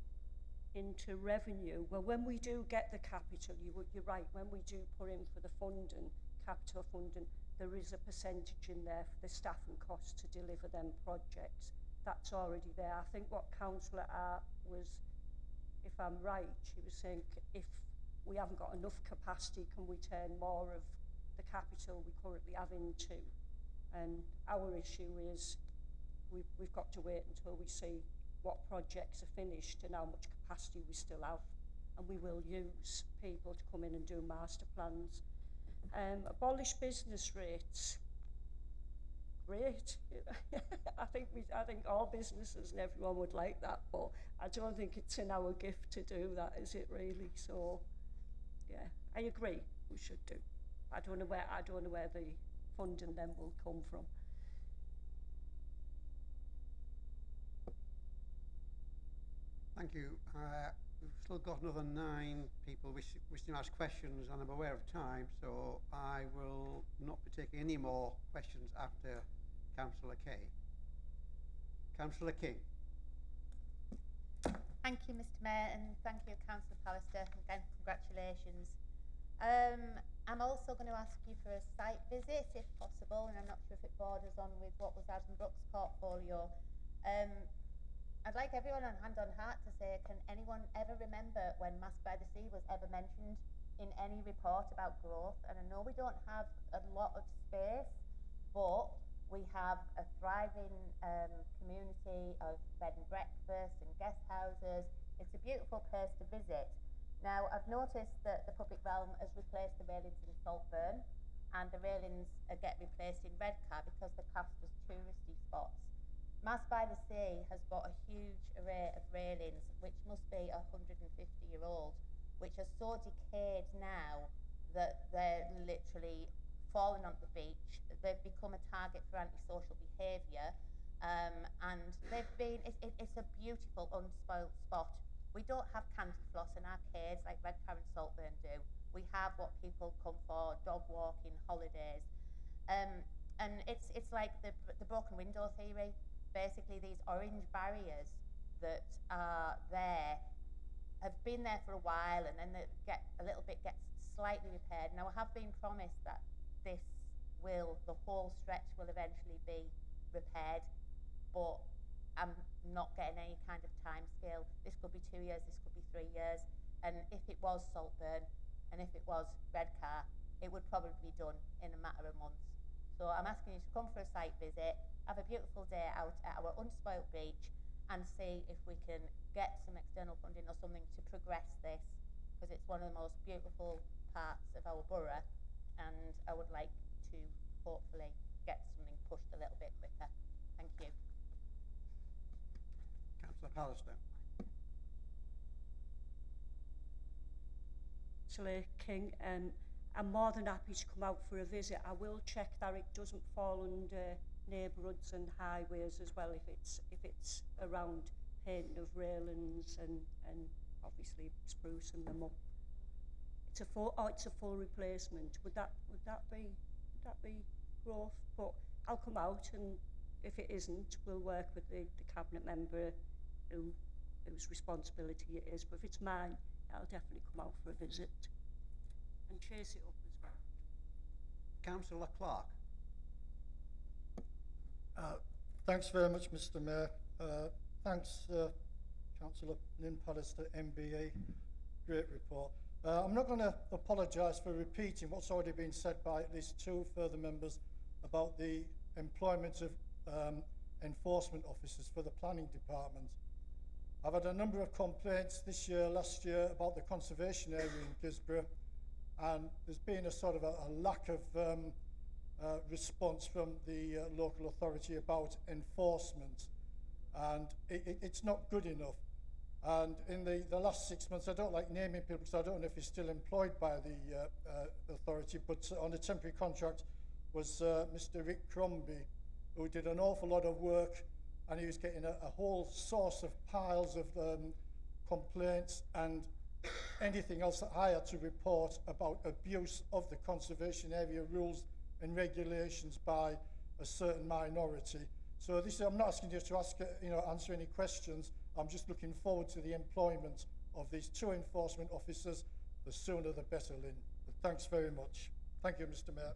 into revenue, well, when we do get the capital, you're right, when we do put in for the funding, capital funding, there is a percentage in there for the staff and costs to deliver them projects. That's already there. I think what Councillor Art was, if I'm right, she was saying if we haven't got enough capacity, can we turn more of the capital we currently have into? And our issue is we've got to wait until we see what projects are finished and how much capacity we still have. And we will use people to come in and do master plans. Abolish business rates. Great. I think all businesses and everyone would like that, but I don't think it's in our gift to do that, is it really? So, yeah, I agree. We should do. I don't know where the funding then will come from. Thank you. We've still got another 9 people wishing to ask questions, and I'm aware of time, so I will not be taking any more questions after Councillor Kay. Councillor King. Thank you, Mr. Mayor, and thank you, Councillor Pallister. Again, congratulations. I'm also going to ask you for a site visit, if possible, and I'm not sure if it borders on with what was Adam Brooks' portfolio. I'd like everyone on hand on heart to say, can anyone ever remember when Mass by the Sea was ever mentioned in any report about growth? And I know we don't have a lot of space, but we have a thriving community of bed and breakfast and guest houses. It's a beautiful place to visit. Now, I've noticed that the public realm has replaced the railings in Saltburn, and the railings get replaced in Redcar because they're classed as touristy spots. Mass by the Sea has got a huge array of railings, which must be 150-year-old, which are so decayed now that they're literally falling onto the beach. They've become a target for antisocial behaviour, and they've been. It's a beautiful, unspoilt spot. We don't have candy floss and arcades like Redcar and Saltburn do. We have what people come for: dog walking, holidays, and it's like the broken window theory. Basically, these orange barriers that are there have been there for a while, and then they get gets slightly repaired. Now, I have been promised that the whole stretch will eventually be repaired, but I'm not getting any kind of time scale. This could be 2 years, this could be 3 years, and if it was Saltburn and if it was Redcar, it would probably be done in a matter of months. So I'm asking you to come for a site visit, have a beautiful day out at our unspoilt beach, and see if we can get some external funding or something to progress this, because it's one of the most beautiful parts of our borough, and I would like to hopefully get something pushed a little bit quicker. Thank you. Councillor Pallister. Councillor King, I'm more than happy to come out for a visit. I will check that it doesn't fall under neighbourhoods and highways as well, if it's around painting of railings and obviously sprucing them up. It's a full replacement. Would that be growth? But I'll come out, and if it isn't, we'll work with the cabinet member whose responsibility it is. But if it's mine, I'll definitely come out for a visit and chase it up as well. Councillor Clark. Thanks very much, Mr. Mayor. Thanks, Councillor Lynn Pallister, MBE. Great report. I'm not going to apologise for repeating what's already been said by at least 2 further members about the employment of enforcement officers for the planning department. I've had a number of complaints this year, last year, about the conservation area in Gisborough, and there's been a sort of a lack of response from the local authority about enforcement, and it's not good enough. And in the last 6 months, I don't like naming people because I don't know if he's still employed by the authority, but on a temporary contract was Mr. Rick Crombie, who did an awful lot of work, and he was getting a whole source of piles of complaints and anything else that I had to report about abuse of the conservation area rules and regulations by a certain minority. So this, I'm not asking you to answer any questions. I'm just looking forward to the employment of these 2 enforcement officers. The sooner the better, Lynn. But thanks very much. Thank you, Mr. Mayor.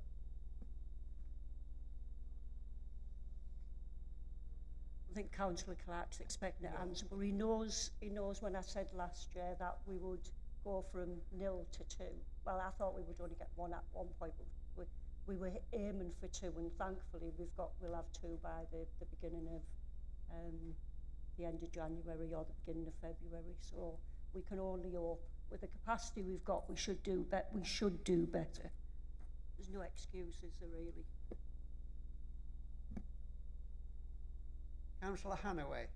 I think Councillor Clark's expecting an answer, but he knows when I said last year that we would go from 0 to 2. Well, I thought we would only get 1 at one point, but we were aiming for 2, and thankfully we'll have 2 by the beginning of the end of January or the beginning of February. So we can only hope. With the capacity we've got, we should do better. There's no excuses there, really. Councillor Hannaway.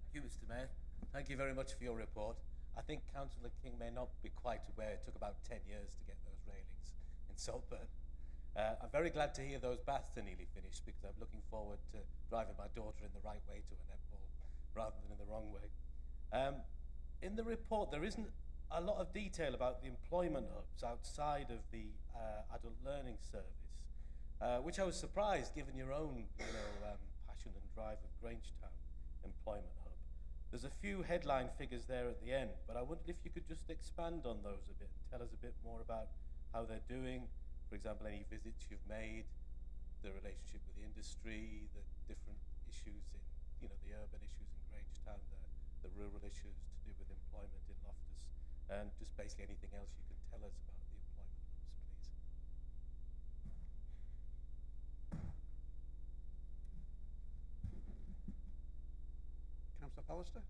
Thank you, Mr. Mayor. Thank you very much for your report. I think Councillor King may not be quite aware it took about 10 years to get those railings in Saltburn. I'm very glad to hear those baths are nearly finished, because I'm looking forward to driving my daughter in the right way to a netball rather than in the wrong way. In the report, there isn't a lot of detail about the employment hubs outside of the adult learning service, which I was surprised given your own passion and drive of Grangetown employment hub. There's a few headline figures there at the end, but I wondered if you could just expand on those a bit and tell us a bit more about how they're doing. For example, any visits you've made, the relationship with the industry, the different issues in, the urban issues in Grangetown, the rural issues to do with employment in Loftus, and just basically anything else you can tell us about the employment hubs, please. Councillor Pallister.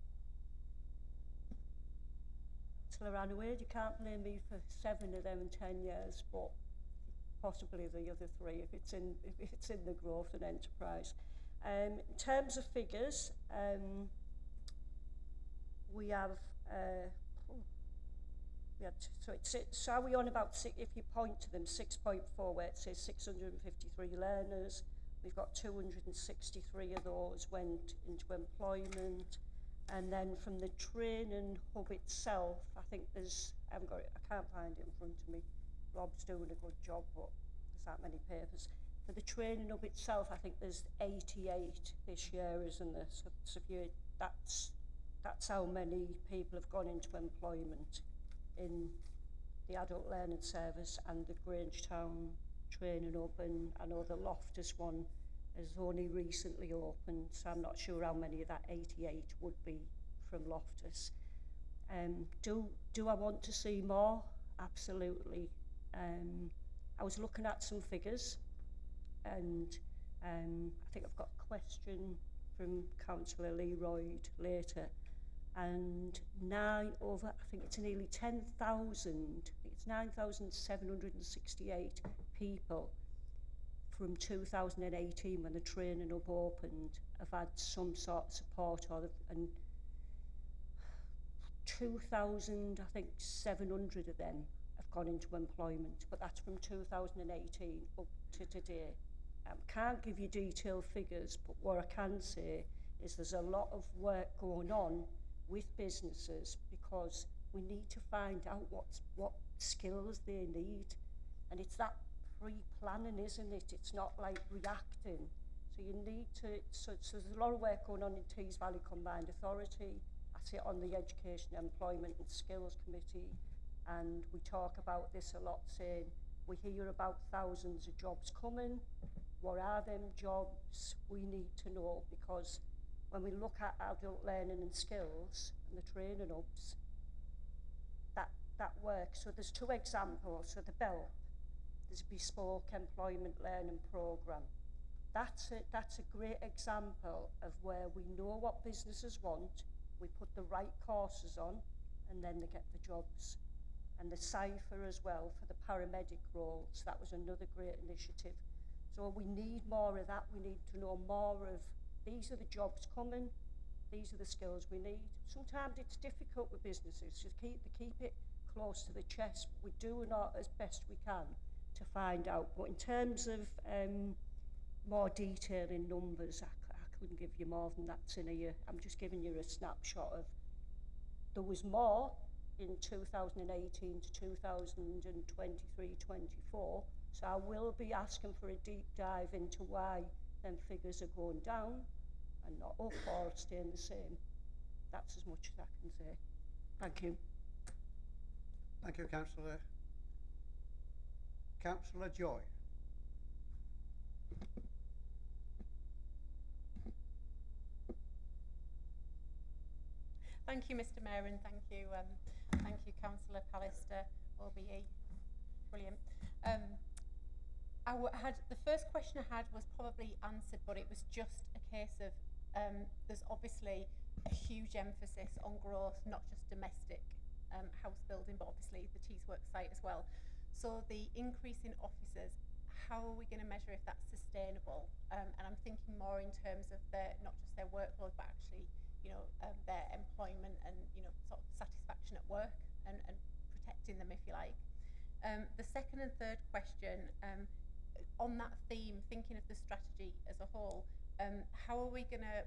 Councillor Hannaway, you can't blame me for 7 of them in 10 years, but possibly the other 3 if it's in the growth and enterprise. In terms of figures, we have so are we on about if you point to them 6.4 where it says 653 learners. We've got 263 of those went into employment, and then from the training hub itself, I think there's I can't find it in front of me. Rob's doing a good job, but there's that many papers. For the training hub itself, I think there's 88 this year, isn't there? So that's how many people have gone into employment in the adult learning service and the Grangetown training hub, and I know the Loftus one has only recently opened, so I'm not sure how many of that 88 would be from Loftus. Do I want to see more? Absolutely. I was looking at some figures, and I think I've got a question from Councillor Leroy later, and I think it's nearly 10,000, it's 9,768 people from 2018 when the training hub opened have had some sort of support, and 2,000, I think 700 of them have gone into employment, but that's from 2018 up to today. Can't give you detailed figures, but what I can say is there's a lot of work going on with businesses, because we need to find out what skills they need, and it's that pre-planning, isn't it? It's not like reacting. So you need to, so there's a lot of work going on in Tees Valley Combined Authority. I sit on the Education, Employment and Skills Committee, and we talk about this a lot, saying we hear about thousands of jobs coming. What are them jobs? We need to know, because when we look at adult learning and skills and the training hubs, that works. So there's 2 examples. So the BELP, there's a bespoke employment learning programme. That's a great example of where we know what businesses want, we put the right courses on, and then they get the jobs. and the cipher as well for the paramedic roles. That was another great initiative. So we need more of that. We need to know more of, these are the jobs coming, these are the skills we need. Sometimes it's difficult with businesses, just keep it close to the chest. We're doing our as best we can to find out. But in terms of more detail in numbers, I couldn't give you more than that's in here. I'm just giving you a snapshot of, there was more in 2018 to 2023-24, so I will be asking for a deep dive into why them figures are going down and not up or staying the same. That's as much as I can say. Thank you. Thank you, Councillor. Councillor Joy. Thank you, Mr. Mayor, and thank you, Councillor Pallister, OBE. Brilliant. The first question I had was probably answered, but it was just a case of there's obviously a huge emphasis on growth, not just domestic house building, but obviously the Teeswork site as well. So the increase in officers, how are we going to measure if that's sustainable? And I'm thinking more in terms of not just their workload, but actually, their employment and, sort of satisfaction at work and protecting them, if you like. The second and third question, on that theme, thinking of the strategy as a whole, how are we going to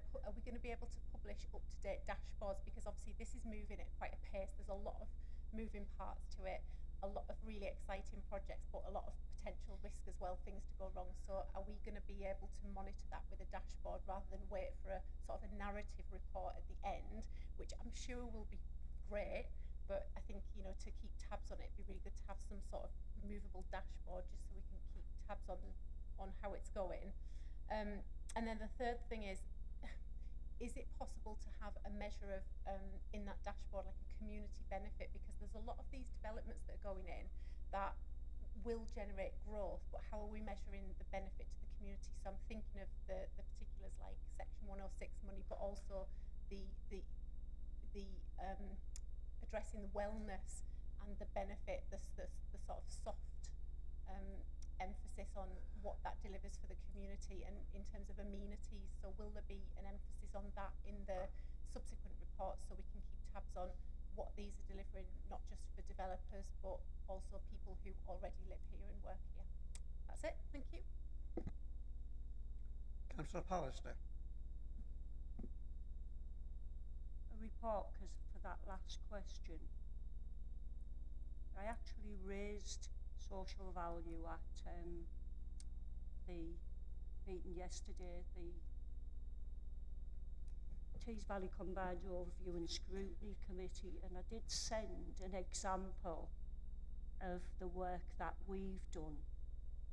be able to publish up-to-date dashboards? Because obviously this is moving at quite a pace. There's a lot of moving parts to it, a lot of really exciting projects, but a lot of potential risk as well, things to go wrong. So are we going to be able to monitor that with a dashboard rather than wait for a sort of a narrative report at the end, which I'm sure will be great, but I think, to keep tabs on it, it'd be really good to have some sort of movable dashboard just so we can keep tabs on how it's going. And then the third thing is it possible to have a measure of, in that dashboard, like a community benefit? Because there's a lot of these developments that are going in that will generate growth, but how are we measuring the benefit to the community? So I'm thinking of the particulars like Section 106 money, but also the addressing the wellness and the benefit, the sort of soft emphasis on what that delivers for the community and in terms of amenities. So will there be an emphasis on that in the subsequent reports so we can keep tabs on what these are delivering, not just for developers, but also people who already live here and work here? That's it. Thank you. Councillor Pallister. A report, because for that last question, I actually raised social value at the meeting yesterday, the Tees Valley Combined Overview and Scrutiny Committee, and I did send an example of the work that we've done,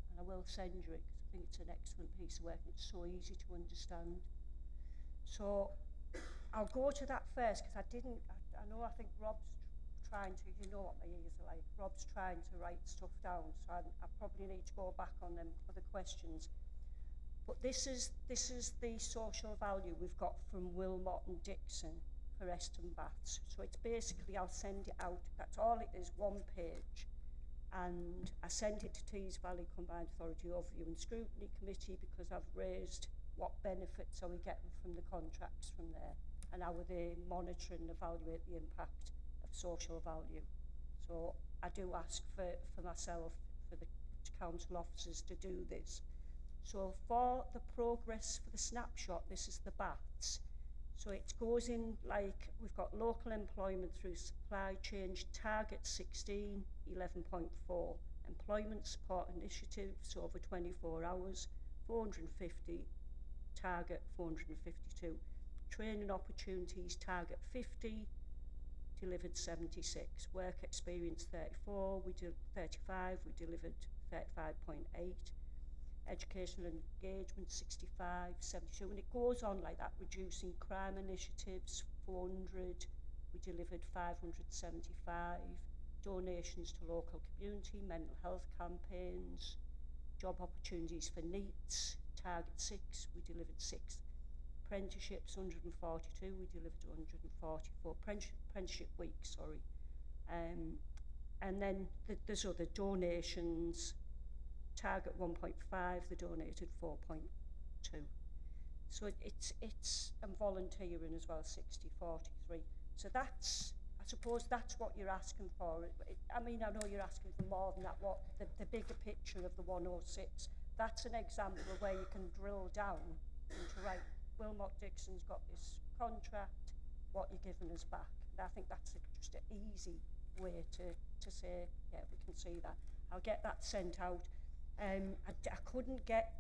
and I will send you it because I think it's an excellent piece of work and it's so easy to understand. So I'll go to that first because I think Rob's trying to, you know what my ears are like, Rob's trying to write stuff down, so I probably need to go back on them other questions. But this is the social value we've got from Wilmot and Dixon for Eston Baths. So it's basically, I'll send it out, that's all it is, one page. And I sent it to Tees Valley Combined Authority Overview and Scrutiny Committee because I've raised what benefits are we getting from the contracts from there and how are they monitor and evaluate the impact of social value. So I do ask for myself, for the council officers to do this. So for the progress for the snapshot, this is the baths. So it goes in like, we've got local employment through supply chain, target 16, 11.4. Employment support initiatives over 24 hours, 450, target 452. Training opportunities, target 50, delivered 76. Work experience 34, 35, we delivered 35.8. Educational engagement 65, 72, and it goes on like that. Reducing crime initiatives 400, we delivered 575. Donations to local community, mental health campaigns, job opportunities for NEETs, target 6, we delivered 6. Apprenticeships 142, we delivered 144. Apprenticeship week, sorry. And then there's other donations. Target 1.5, they donated 4.2. So it's and volunteering as well, 60-43. So that's, I suppose that's what you're asking for. I mean, I know you're asking for more than that. What the bigger picture of the 106, that's an example of where you can drill down into, right, Wilmot Dixon's got this contract, what you're giving us back. And I think that's just an easy way to say, yeah, we can see that. I'll get that sent out. I couldn't get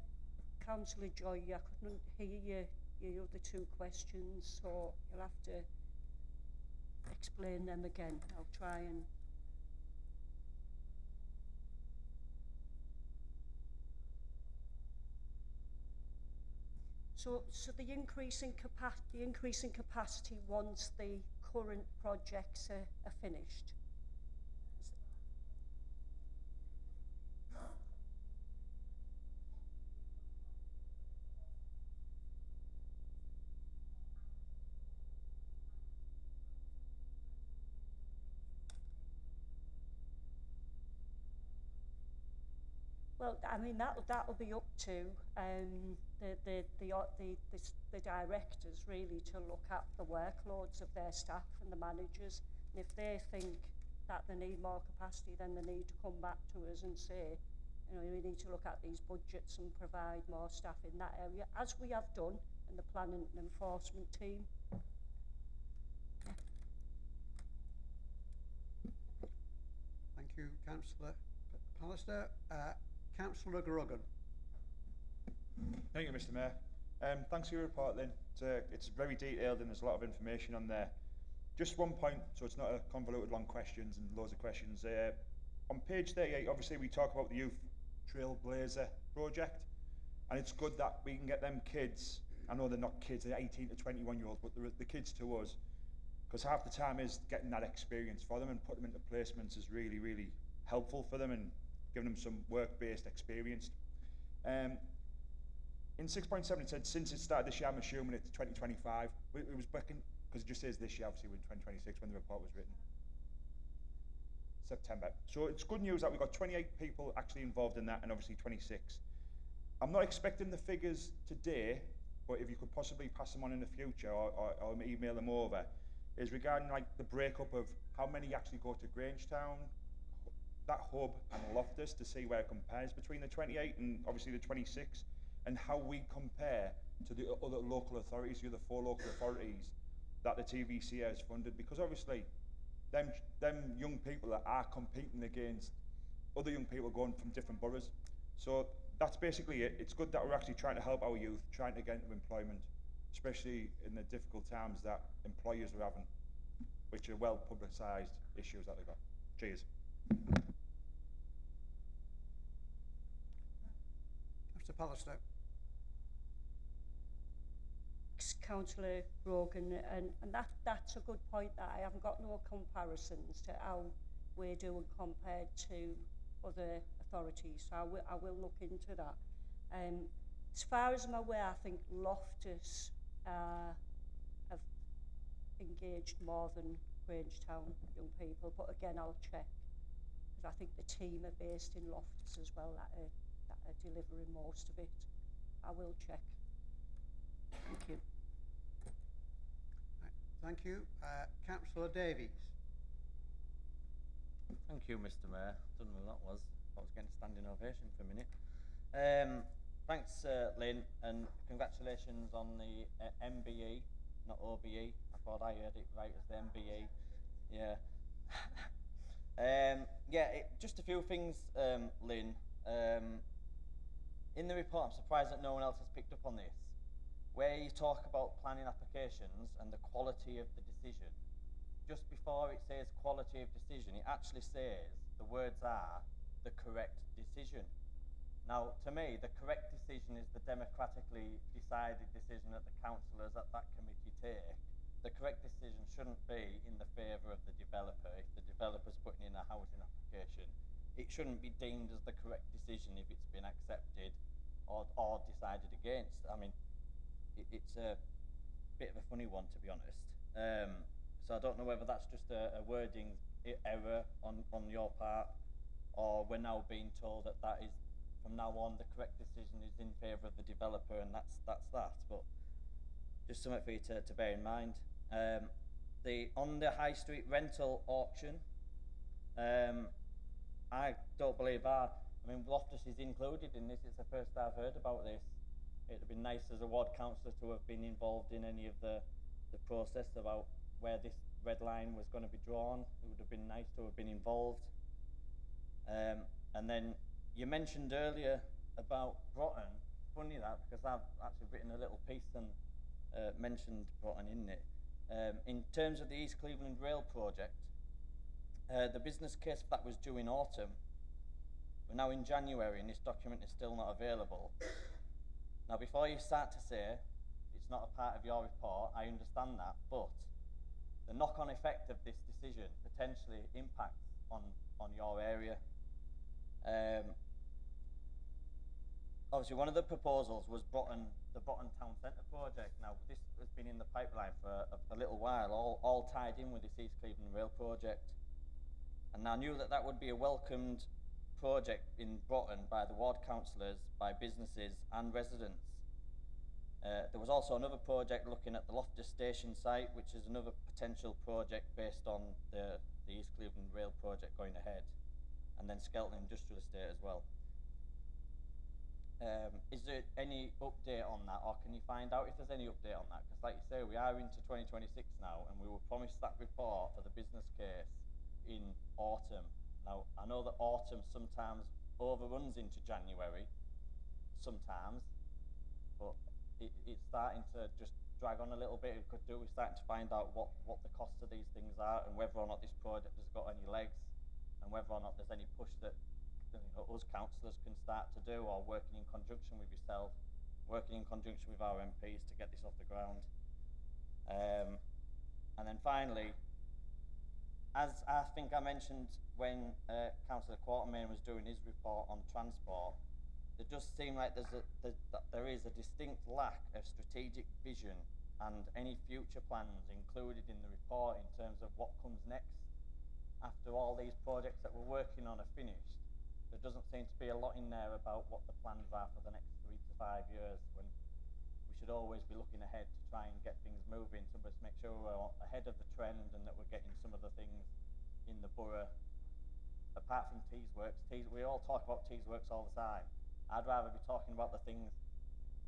Councillor Joy, I couldn't hear your other two questions, so you'll have to explain them again. I'll try and... So the increase in capacity once the current projects are finished. Well, I mean that'll be up to the directors really to look at the workloads of their staff and the managers. And if they think that they need more capacity, then they need to come back to us and say, you know, we need to look at these budgets and provide more staff in that area, as we have done in the planning and enforcement team. Thank you, Councillor Pallister. Councillor Grogan. Thank you, Mr. Mayor. Thanks for your report, Lynn. It's very detailed and there's a lot of information on there. Just one point, so it's not a convoluted long questions and loads of questions. On page 38, obviously we talk about the Youth Trailblazer project, and it's good that we can get them kids, I know they're not kids, they're 18 to 21-year-olds, but they're the kids to us, because half the time is getting that experience for them and putting them into placements is really, really helpful for them and giving them some work-based experience. In 6.7 it said, since it started this year, I'm assuming it's 2025. It was back in, because it just says this year, obviously we're in 2026 when the report was written. September. So it's good news that we've got 28 people actually involved in that, and obviously 26. I'm not expecting the figures today, but if you could possibly pass them on in the future or email them over, is regarding like the breakup of how many actually go to Grangetown, that hub and Loftus, to see where it compares between the 28 and obviously the 26, and how we compare to the other local authorities, the other 4 local authorities that the TVC has funded, because obviously them young people that are competing against other young people going from different boroughs. So that's basically it. It's good that we're actually trying to help our youth, trying to get into employment, especially in the difficult times that employers are having, which are well publicised issues that they've got. Cheers. Mr. Pallister. Councillor Grogan, and that's a good point, that I haven't got no comparisons to how we're doing compared to other authorities, so I will look into that. As far as I'm aware, I think Loftus have engaged more than Grangetown young people, but again I'll check, because I think the team are based in Loftus as well that are delivering most of it. I will check. Thank you. Thank you. Councillor Davies. Thank you, Mr. Mayor. Don't know what that was. I was getting a standing ovation for a minute. Thanks, Lynn, and congratulations on the MBE, not OBE. I thought I heard it right as the MBE. Yeah. Just a few things, Lynn. In the report, I'm surprised that no one else has picked up on this. Where you talk about planning applications and the quality of the decision, just before it says quality of decision, it actually says the words are the correct decision. Now, to me, the correct decision is the democratically decided decision that the councillors at that committee take. The correct decision shouldn't be in the favour of the developer. If the developer's putting in a housing application, it shouldn't be deemed as the correct decision if it's been accepted or decided against. I mean, it's a bit of a funny one, to be honest. So I don't know whether that's just a wording error on your part, or we're now being told that that is, from now on, the correct decision is in favour of the developer, and that's that. But just something for you to bear in mind. On the high street rental auction, I don't believe I mean, Loftus is included in this. It's the first I've heard about this. It'd have been nice as a ward councillor to have been involved in any of the process about where this red line was going to be drawn. It would have been nice to have been involved. And then you mentioned earlier about Broughton. Funny that, because I've actually written a little piece and mentioned Broughton in it. In terms of the East Cleveland Rail project, the business case for that was due in autumn. We're now in January and this document is still not available. Now, before you start to say it's not a part of your report, I understand that, but the knock-on effect of this decision potentially impacts on your area. Obviously, one of the proposals was the Broughton Town Centre project. Now, this has been in the pipeline for a little while, all tied in with this East Cleveland Rail project. And I knew that would be a welcomed project in Broughton by the ward councillors, by businesses and residents. There was also another project looking at the Loftus Station site, which is another potential project based on the East Cleveland Rail project going ahead, and then Skelton Industrial Estate as well. Is there any update on that, or can you find out if there's any update on that? Because like you say, we are into 2026 now, and we were promised that report for the business case in autumn. Now, I know that autumn sometimes overruns into January, sometimes, but it's starting to just drag on a little bit. We're starting to find out what the costs of these things are, and whether or not this project has got any legs, and whether or not there's any push that us councillors can start to do, or working in conjunction with yourself, working in conjunction with our MPs to get this off the ground. And then finally, as I think I mentioned when Councillor Quartermain was doing his report on transport, there does seem like there is a distinct lack of strategic vision and any future plans included in the report in terms of what comes next after all these projects that we're working on are finished. There doesn't seem to be a lot in there about what the plans are for the next 3 to 5 years, when we should always be looking ahead to try and get things moving, to make sure we're ahead of the trend and that we're getting some of the things in the borough. Apart from Tees Works, we all talk about Tees Works all the time. I'd rather be talking about the things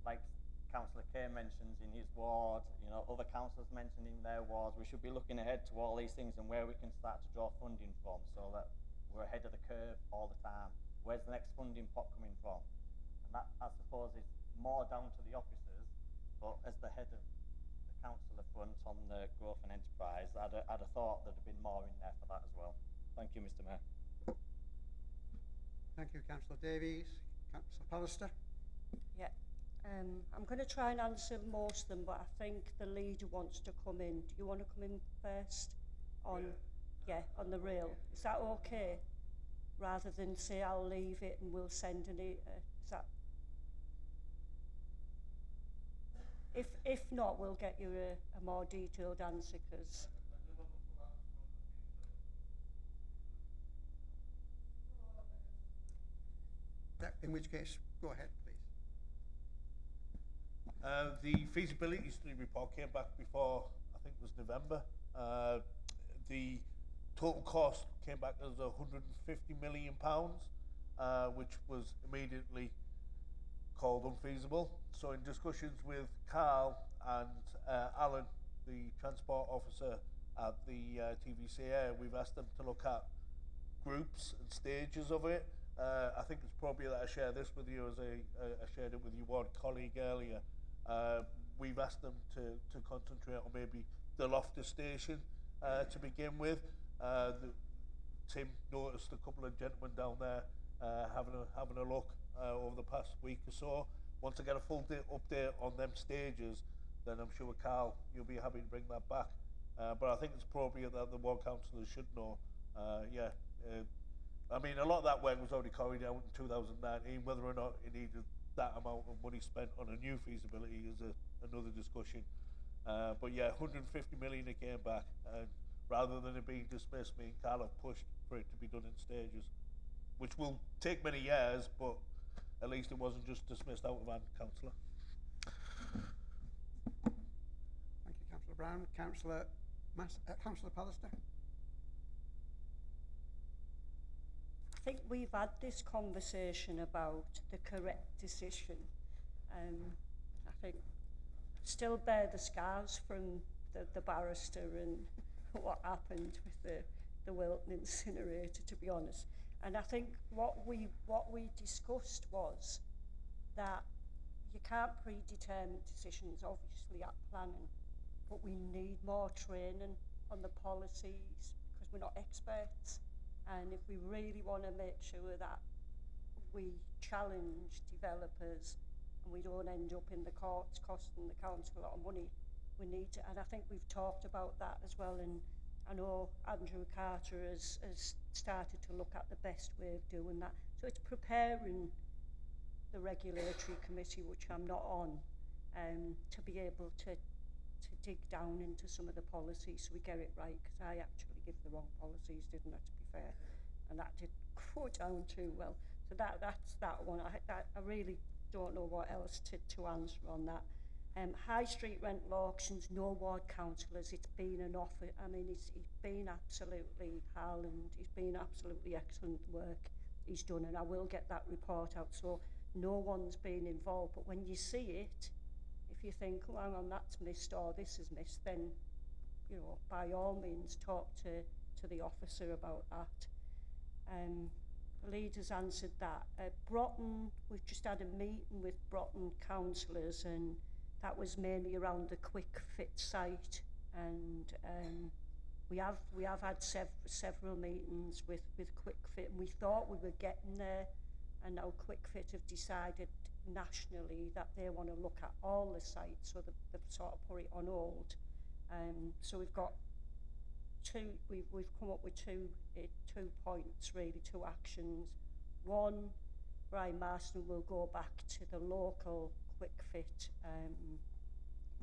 like Councillor Kay mentions in his ward, other councillors mentioned in their wards. We should be looking ahead to all these things and where we can start to draw funding from, so that we're ahead of the curve all the time. Where's the next funding pot coming from? And that, I suppose, is more down to the officers, but as the head of the councillor front on the growth and enterprise, I'd have thought there'd have been more in there for that as well. Thank you, Mr. Mayor. Thank you, Councillor Davies. Councillor Pallister. Yeah, I'm going to try and answer most of them, but I think the leader wants to come in. Do you want to come in first on, on the rail? Is that okay? Rather than say I'll leave it and we'll send is that? If not, we'll get you a more detailed answer, because in which case, go ahead, please. The feasibility study report came back before, I think it was November. The total cost came back as £150 million, which was immediately called unfeasible. So in discussions with Carl and Alan, the transport officer at the TVCA, we've asked them to look at groups and stages of it. I think it's appropriate that I share this with you, as I shared it with you, one colleague earlier. We've asked them to concentrate on maybe the Loftus station to begin with. Tim noticed a couple of gentlemen down there having a look over the past week or so. Once I get a full update on them stages, then I'm sure, Carl, you'll be happy to bring that back. But I think it's appropriate that the ward councillors should know. I mean, a lot of that work was already carried out in 2019. Whether or not it needed that amount of money spent on a new feasibility is another discussion. But yeah, 150 million it came back, and rather than it being dismissed, me and Carl have pushed for it to be done in stages, which will take many years, but at least it wasn't just dismissed out of hand, Councillor. Thank you, Councillor Brown. Councillor Pallister. I think we've had this conversation about the correct decision. I think still bear the scars from the barrister and what happened with the Wilton incinerator, to be honest. And I think what we discussed was that you can't predetermine decisions, obviously, at planning, but we need more training on the policies because we're not experts. And if we really want to make sure that we challenge developers and we don't end up in the courts costing the council a lot of money, we need to, and I think we've talked about that as well, and I know Andrew Carter has started to look at the best way of doing that. So it's preparing the regulatory committee, which I'm not on, to be able to dig down into some of the policies so we get it right, because I actually give the wrong policies, didn't I, to be fair, and that didn't go down too well. So that's that one. I really don't know what else to answer on that. High street rental auctions, no ward councillors, it's been an offer. I mean, he's been absolutely Harland, he's been absolutely excellent work he's done, and I will get that report out. So no one's been involved, but when you see it, if you think, oh, hang on, that's missed or this is missed, then, you know, by all means talk to the officer about that. The leaders answered that. Broughton, we've just had a meeting with Broughton councillors, and that was mainly around the quick fit site, and we have had several meetings with quick fit, and we thought we were getting there, and now quick fit have decided nationally that they want to look at all the sites, so they've sort of put it on hold. So we've got we've come up with two points, really, two actions. One, Brian Marston will go back to the local quick fit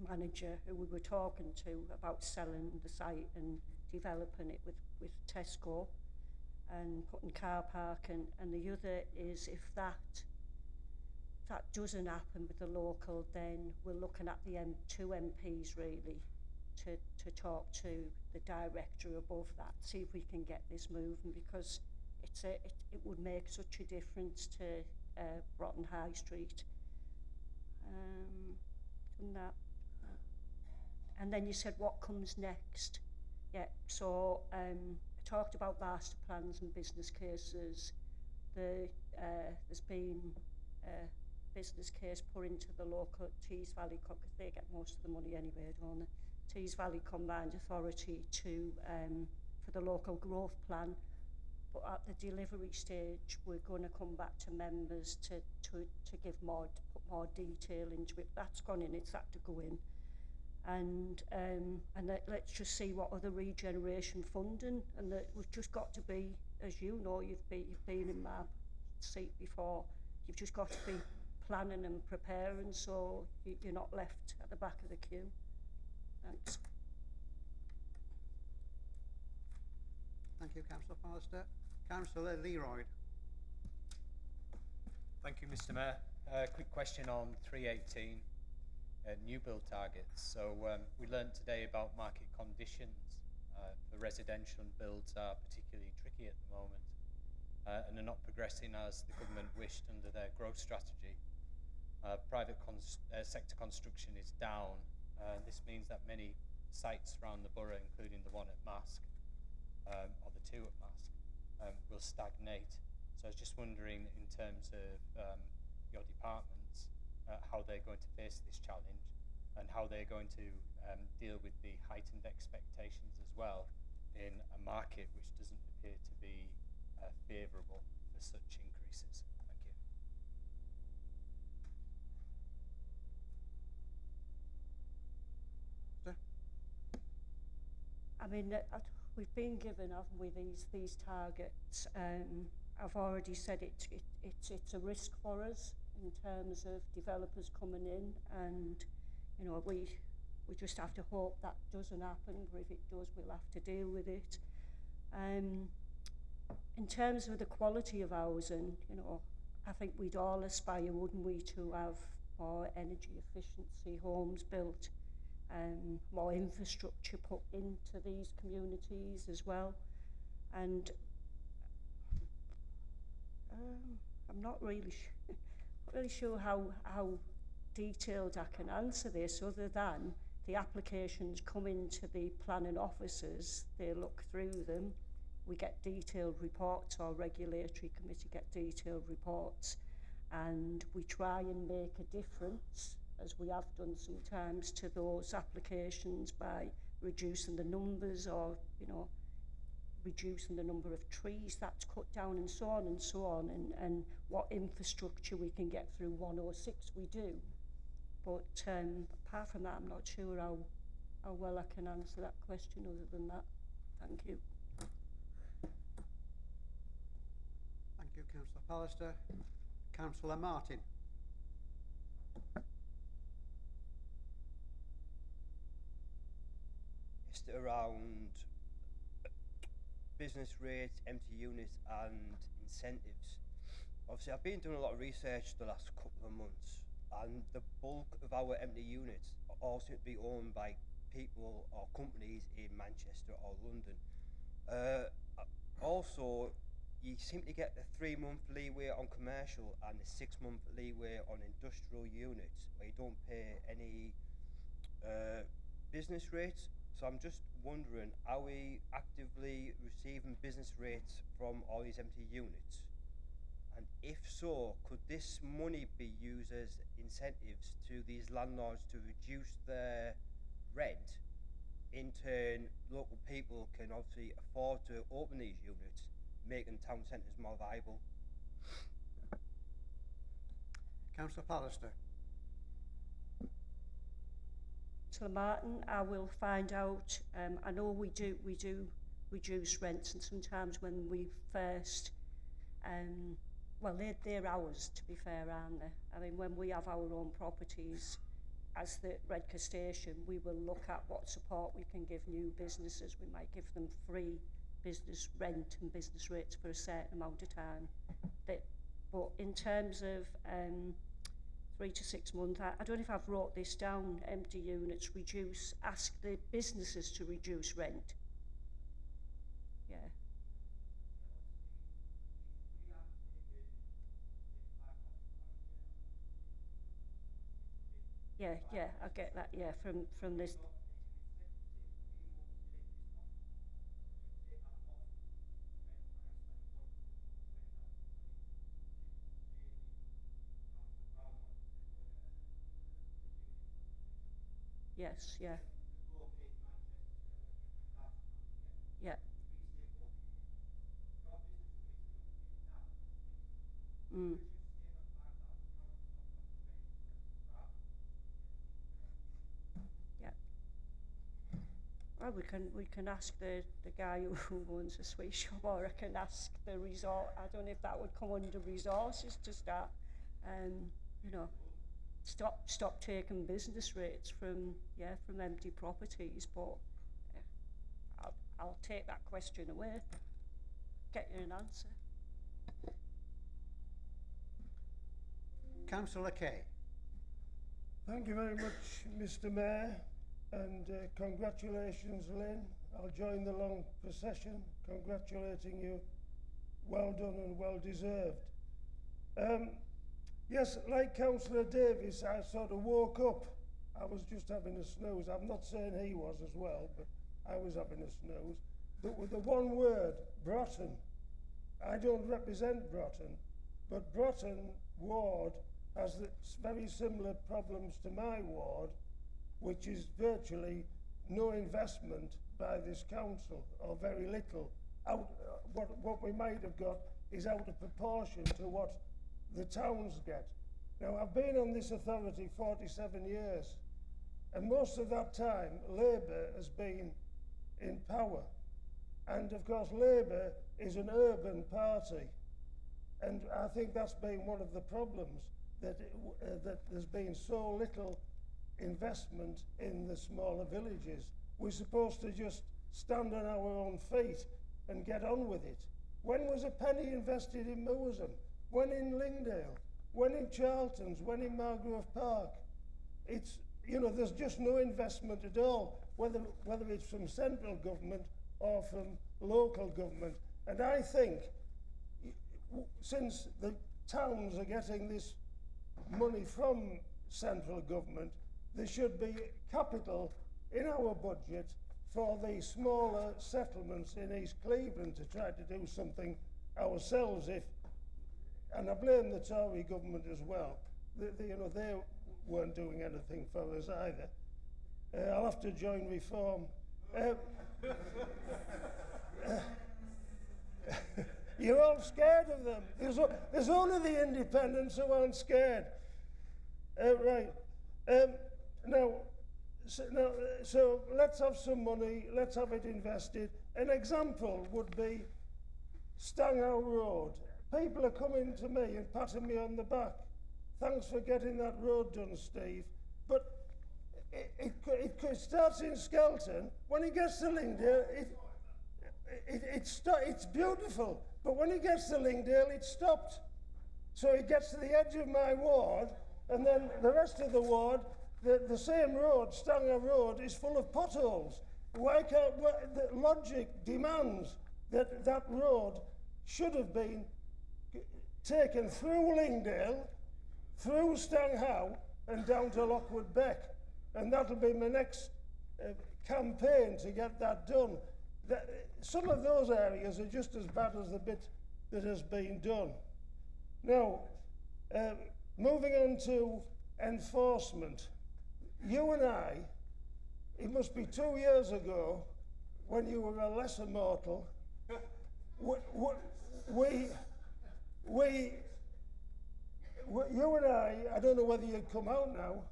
manager who we were talking to about selling the site and developing it with Tesco and putting car park, and the other is if that doesn't happen with the local, then we're looking at the two MPs really to talk to the director above that, see if we can get this moving, because it would make such a difference to Broughton High Street. Done that. And then you said what comes next. Yeah, so I talked about master plans and business cases. There's been a business case put into the local Tees Valley, because they get most of the money anyway, don't they? Tees Valley Combined Authority for the local growth plan. But at the delivery stage, we're going to come back to members to give put more detail into it. That's gone in, it's had to go in. And let's just see what other regeneration funding, and that we've just got to be, as you know, you've been in my seat before, you've just got to be planning and preparing so you're not left at the back of the queue. Thanks. Thank you, Councillor Pallister. Councillor Leroy. Thank you, Mr. Mayor. Quick question on 318 new build targets. So we learned today about market conditions for residential, and builds are particularly tricky at the moment and are not progressing as the government wished under their growth strategy. Private sector construction is down. This means that many sites around the borough, including the one at Mask, or the two at Mask, will stagnate. So I was just wondering, in terms of your departments, how they're going to face this challenge and how they're going to deal with the heightened expectations as well in a market which doesn't appear to be favourable for such increases. Thank you. I mean, we've been given, haven't we, these targets. I've already said it's a risk for us in terms of developers coming in, and you know, we just have to hope that doesn't happen, but if it does, we'll have to deal with it. In terms of the quality of housing, you know, I think we'd all aspire, wouldn't we, to have more energy efficiency homes built, more infrastructure put into these communities as well. And I'm not really sure how detailed I can answer this, other than the applications come into the planning officers, they look through them, we get detailed reports, our regulatory committee get detailed reports, and we try and make a difference, as we have done sometimes, to those applications by reducing the numbers, or, you know, reducing the number of trees that's cut down, and so on and so on, and what infrastructure we can get through 106 we do. But apart from that, I'm not sure how well I can answer that question other than that. Thank you. Thank you, Councillor Pallister. Councillor Martin. Just around business rates, empty units and incentives. Obviously, I've been doing a lot of research the last couple of months, and the bulk of our empty units all seem to be owned by people or companies in Manchester or London. Also, you seem to get a 3-month leeway on commercial and a 6-month leeway on industrial units, where you don't pay any business rates. So I'm just wondering, are we actively receiving business rates from all these empty units? And if so, could this money be used as incentives to these landlords to reduce their rent? In turn, local people can obviously afford to open these units, making town centres more viable. Councillor Pallister. Councillor Martin, I will find out. I know we do reduce rents, and sometimes when we first, well, they're ours, to be fair, aren't they? I mean, when we have our own properties, as the Redcar station, we will look at what support we can give new businesses. We might give them free business rent and business rates for a certain amount of time. But in terms of 3 to 6 months, I don't know if I've wrote this down, empty units, ask the businesses to reduce rent. Yeah. Yeah, I get that, yeah, from this. Yes, yeah. Yeah. Mm. Yeah. Well, we can ask the guy who owns a sweet shop, or I can ask the resort. I don't know if that would come under resources to start, you know, stop taking business rates from empty properties. But I'll take that question away, get you an answer. Councillor Kay. Thank you very much, Mr. Mayor, and congratulations, Lynn. I'll join the long procession congratulating you. Well done and well deserved. Yes, like Councillor Davis, I sort of woke up. I was just having a snooze. I'm not saying he was as well, but I was having a snooze. With the one word, Broughton. I don't represent Broughton, but Broughton ward has very similar problems to my ward, which is virtually no investment by this council, or very little. What we might have got is out of proportion to what the towns get. Now, I've been on this authority 47 years, and most of that time, Labour has been in power. And of course, Labour is an urban party, and I think that's been one of the problems, that there's been so little investment in the smaller villages. We're supposed to just stand on our own feet and get on with it. When was a penny invested in Moorsam? When in Lingdale? When in Charlton's? When in Margrove Park? It's, you know, there's just no investment at all, whether it's from central government or from local government. And I think, since the towns are getting this money from central government, there should be capital in our budget for the smaller settlements in East Cleveland to try to do something ourselves. And I blame the Tory government as well. You know, they weren't doing anything for us either. I'll have to join Reform. You're all scared of them. There's only the independents who aren't scared. Right. So let's have some money, let's have it invested. An example would be Stanhouse Road. People are coming to me and patting me on the back. Thanks for getting that road done, Steve. But it starts in Skelton. When it gets to Lingdale, it's beautiful. But when it gets to Lingdale, it's stopped. So it gets to the edge of my ward, and then the rest of the ward, the same road, Stanger Road, is full of potholes. Why can't, the logic demands that that road should have been taken through Lingdale, through Stanghow, and down to Lockwood Beck. And that'll be my next campaign to get that done. Some of those areas are just as bad as the bit that has been done. Now, moving on to enforcement. You and I, it must be 2 years ago, when you were a lesser mortal, you and I don't know whether you'd come out now,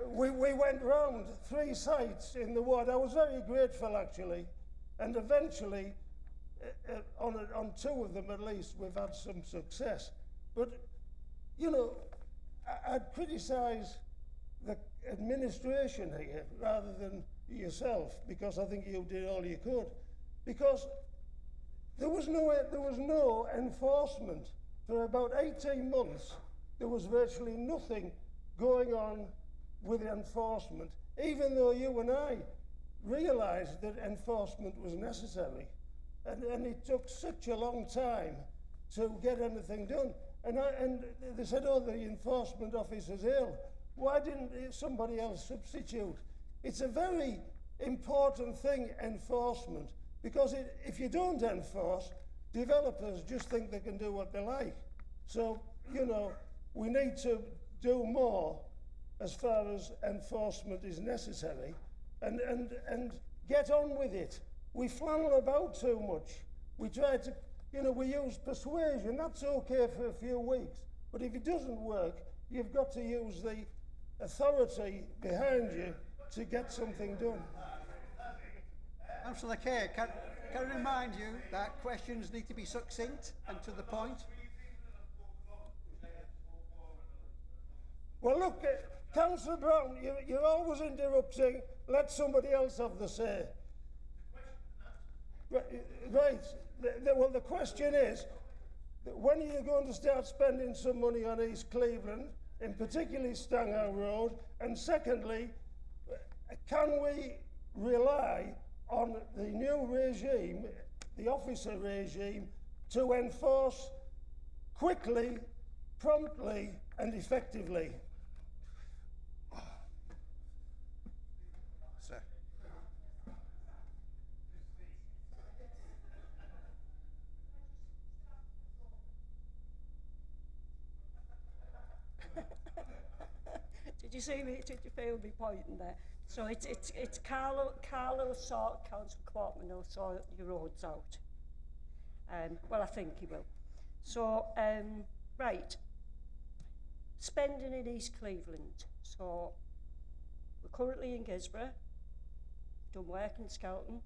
we went round 3 sites in the ward. I was very grateful, actually, and eventually, on 2 of them at least, we've had some success. But, you know, I'd criticise the administration here rather than yourself, because I think you did all you could. Because there was no enforcement. For about 18 months, there was virtually nothing going on with enforcement, even though you and I realised that enforcement was necessary. And it took such a long time to get anything done. And they said, oh, the enforcement officer's ill. Why didn't somebody else substitute? It's a very important thing, enforcement, because if you don't enforce, developers just think they can do what they like. So, you know, we need to do more as far as enforcement is necessary and get on with it. We flannel about too much. We try to, you know, we use persuasion. That's okay for a few weeks. But if it doesn't work, you've got to use the authority behind you to get something done. Councillor Kay, can I remind you that questions need to be succinct and to the point? Well, look, Councillor Brown, you're always interrupting. Let somebody else have the say. Right. Well, the question is, when are you going to start spending some money on East Cleveland, in particularly Stanghouse Road? And secondly, can we rely on the new regime, the officer regime, to enforce quickly, promptly, and effectively? Sir. Did you see me? Did you feel me pointing there? So it's Carlo sort Councillor Quartman will sort your roads out. Well, I think he will. So right, spending in East Cleveland. So we're currently in Gisborough. Done work in Skelton.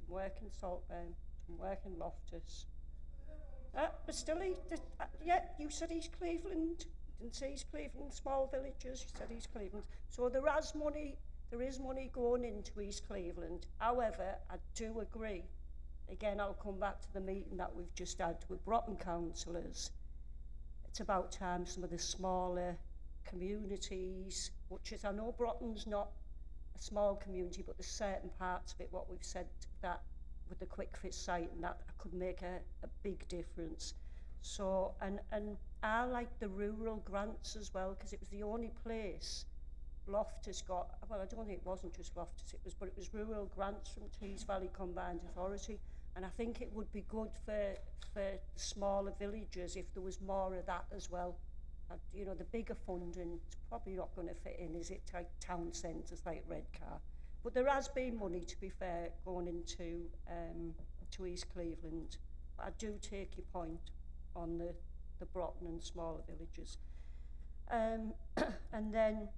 Done work in Saltburn. Done work in Loftus. But still, yeah, you said East Cleveland Didn't say East Cleveland, small villages, you said East Cleveland. So there is money going into East Cleveland. However, I do agree, again, I'll come back to the meeting that we've just had with Broughton councillors. It's about time some of the smaller communities, which is, I know Broughton's not a small community, but there's certain parts of it, what we've said, that with the quick fit site and that could make a big difference. So, and I like the rural grants as well, because it was the only place Loftus got, well, I don't think it wasn't just Loftus, but it was rural grants from Tees Valley Combined Authority, and I think it would be good for the smaller villages if there was more of that as well. You know, the bigger funding, it's probably not going to fit in, is it, like town centres like Redcar? But there has been money, to be fair, going into to East Cleveland. But I do take your point on the Broughton and smaller villages. And then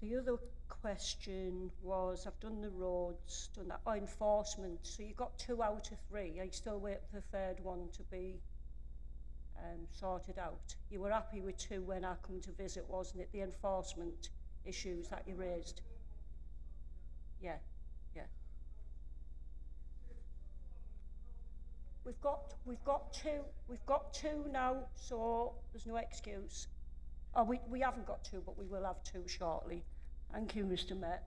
the other question was, I've done the roads, done that, enforcement. So you got 2 out of 3. Are you still waiting for the third one to be sorted out? You were happy with 2 when I come to visit, wasn't it? The enforcement issues that you raised. Yeah, yeah. We've got two now, so there's no excuse. Oh, we haven't got 2, but we will have 2 shortly. Thank you, Mr. Mayor.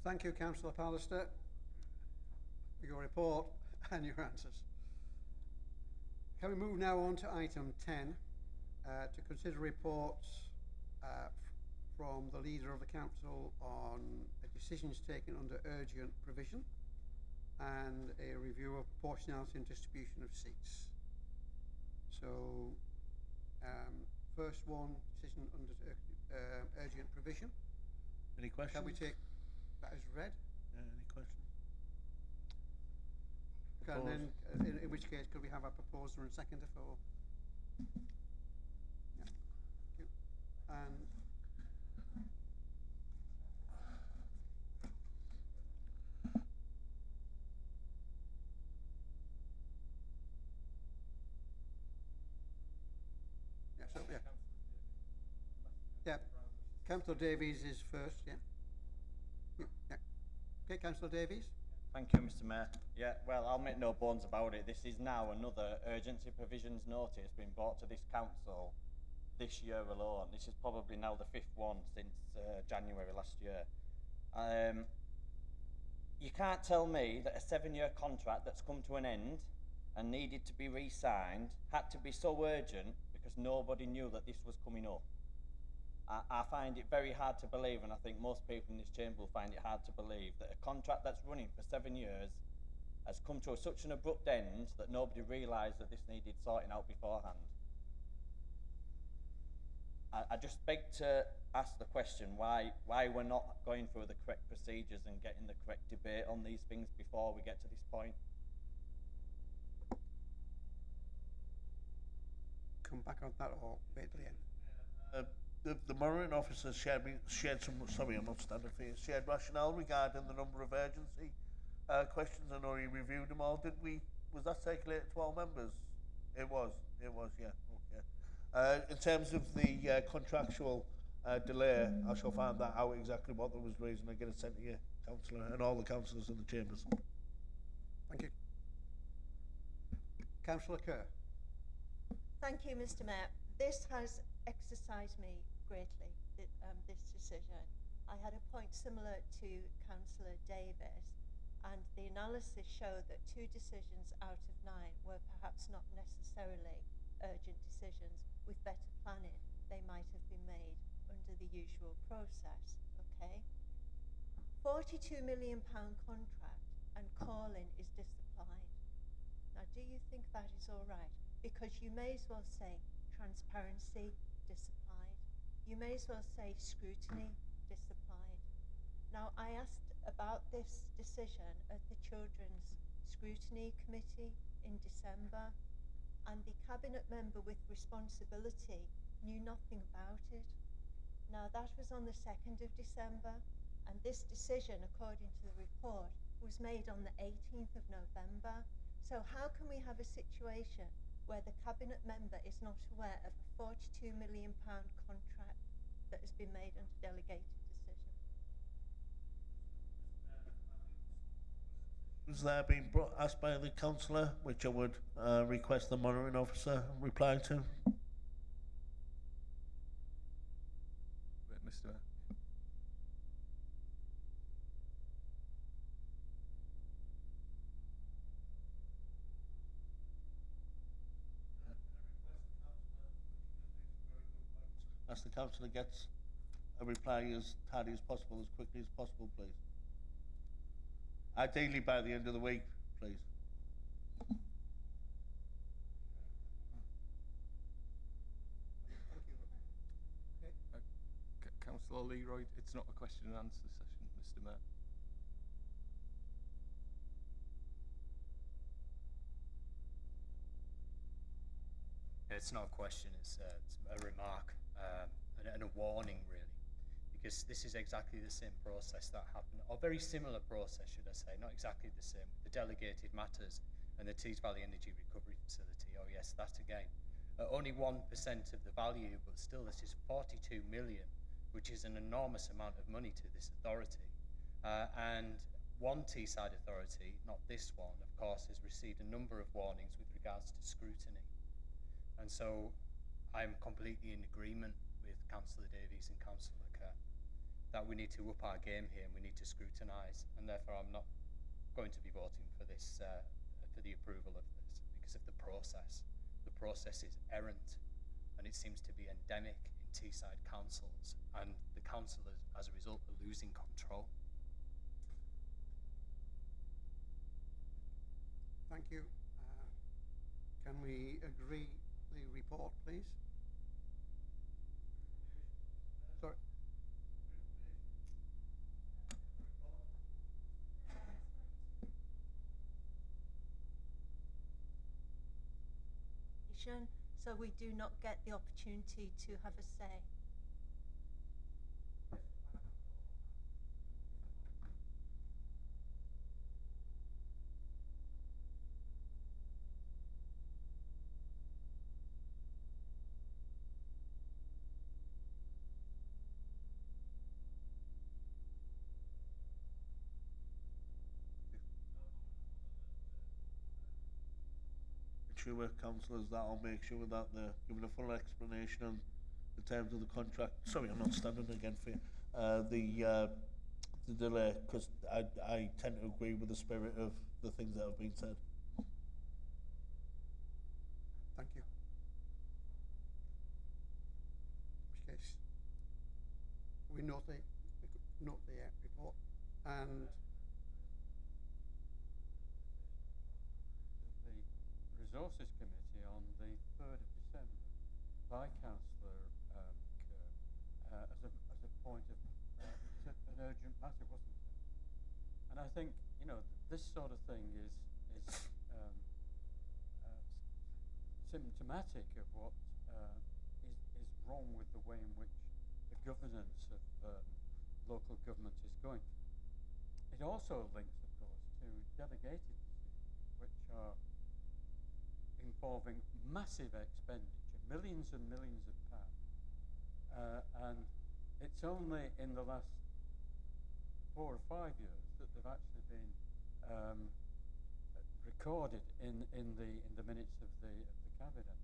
Thank you, Councillor Pallister, for your report and your answers. Can we move now on to item 10, to consider reports from the leader of the council on decisions taken under urgent provision and a review of proportionality and distribution of seats. So, first one, decision under urgent provision. Any questions? Can we take that as read? Any questions? And then, in which case, could we have a proposer and seconder for? Yeah. Thank you. And yeah, so yeah. Yeah. Councillor Davies is first, yeah. Yeah. Okay, Councillor Davies. Thank you, Mr. Mayor. Yeah, well, I'll make no bones about it. This is now another urgency provisions notice being brought to this council this year alone. This is probably now the 5th one since January last year. You can't tell me that a 7-year contract that's come to an end and needed to be re-signed had to be so urgent because nobody knew that this was coming up. I find it very hard to believe, and I think most people in this chamber will find it hard to believe, that a contract that's running for 7 years has come to such an abrupt end that nobody realised that this needed sorting out beforehand. I just beg to ask the question why we're not going through the correct procedures and getting the correct debate on these things before we get to this point. Come back on that or wait till the end. The monitoring officer shared some, sorry, I'm not standing for you, shared rationale regarding the number of urgency questions. I know he reviewed them all. Was that circulated to all members? It was, yeah, okay. In terms of the contractual delay, I shall find that out exactly what there was reason. I get it sent to you, councillor, and all the councillors in the chambers. Thank you. Councillor Kerr. Thank you, Mr. Mayor. This has exercised me greatly, this decision. I had a point similar to Councillor Davis, and the analysis showed that 2 decisions out of 9 were perhaps not necessarily urgent decisions. With better planning, they might have been made under the usual process, okay? £42 million contract and calling is disapplied. Now, do you think that is all right? Because you may as well say transparency, disapplied. You may as well say scrutiny, disapplied. Now, I asked about this decision at the Children's Scrutiny Committee in December, and the cabinet member with responsibility knew nothing about it. Now, that was on the 2nd of December, and this decision, according to the report, was made on the 18th of November. So how can we have a situation where the Cabinet member is not aware of a £42 million contract that has been made under delegated decision? Has that been asked by the councillor, which I would request the monitoring officer reply to? Wait, Mr. Mayor. As the councillor gets a reply as tardy as possible, as quickly as possible, please. Ideally by the end of the week, please. Councillor Leroy, it's not a question and answer session, Mr. Mayor. It's not a question, it's a remark and a warning, really, because this is exactly the same process that happened, or very similar process, should I say, not exactly the same, with the delegated matters and the Tees Valley Energy Recovery Facility. Oh yes, that again. Only 1% of the value, but still this is 42 million, which is an enormous amount of money to this authority. And one Teesside authority, not this one, of course, has received a number of warnings with regards to scrutiny. And so I'm completely in agreement with Councillor Davies and Councillor Kerr that we need to up our game here and we need to scrutinise, and therefore I'm not going to be voting for this, for the approval of this, because of the process. The process is errant and it seems to be endemic in Teesside councils, and the councillors, as a result, are losing control. Thank you. Can we agree the report, please? Sorry. So we do not get the opportunity to have a say. Sure with councillors that I'll make sure that they're given a full explanation on the terms of the contract. Sorry, I'm not standing again for you. The delay, because I tend to agree with the spirit of the things that have been said. Thank you. In which case, we note the report, and Resources Committee on the 3rd of December by Councillor Kerr as a point of an urgent matter, wasn't it? And I think, you know, this sort of thing is symptomatic of what is wrong with the way in which the governance of local government is going. It also links, of course, to delegated decisions, which are involving massive expenditure, millions and millions of pounds, and it's only in the last 4 or 5 years that they've actually been recorded in the minutes of the cabinet.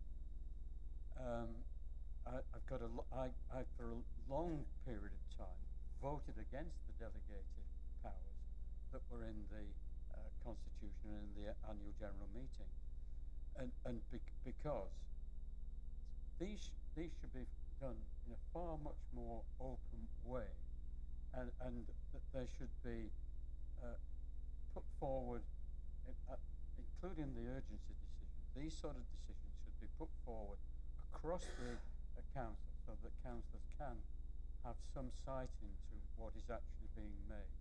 I for a long period of time voted against the delegated powers that were in the Constitution and in the annual general meeting. Because these should be done in a far much more open way, and that they should be put forward, including the urgency decision. These sort of decisions should be put forward across the council, so that councillors can have some sight into what is actually being made.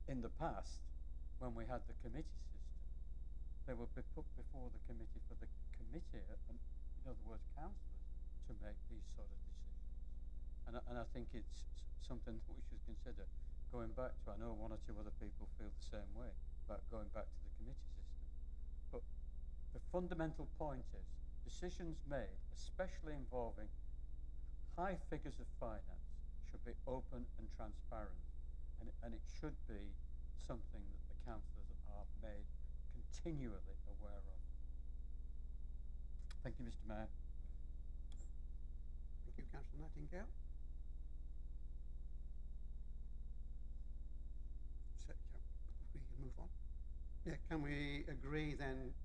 In the past, when we had the committee system, they would be put before the committee for the committee, and in other words, councillors, to make these sort of decisions. And I think it's something that we should consider going back to. I know 1 or 2 other people feel the same way about going back to the committee system. But The fundamental point is decisions made, especially involving high figures of finance, should be open and transparent, and it should be something that the councillors are made continually aware of. Thank you, Mr. Mayor. Thank you, Councillor Nightingale. So, we can move on. Yeah, can we agree then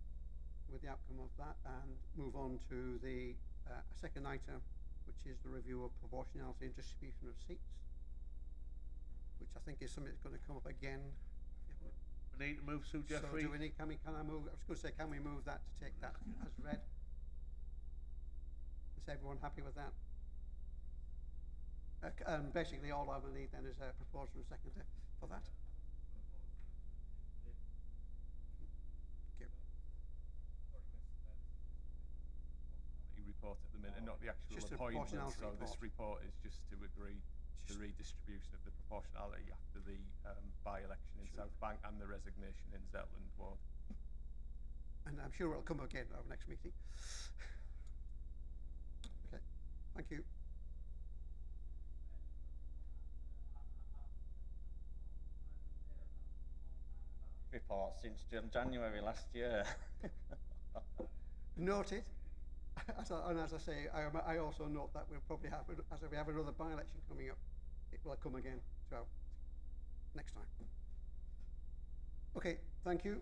with the outcome of that and move on to the second item, which is the review of proportionality and distribution of seats, which I think is something that's going to come up again. We need to move Sue Jeffrey. So do we need, can I move, I was going to say, can we move that to take that as read? Is everyone happy with that? Basically all I will need then is a proposal and seconder for that. Report at the minute, and not the actual appointment. So this report is just to agree the redistribution of the proportionality after the by-election in South Bank and the resignation in Zetland Ward. And I'm sure it'll come again at our next meeting. Okay, thank you. Report since January last year. Noted. And as I say, I also note that we'll probably have, as we have another by-election coming up, it will come again throughout next time. Okay, thank you.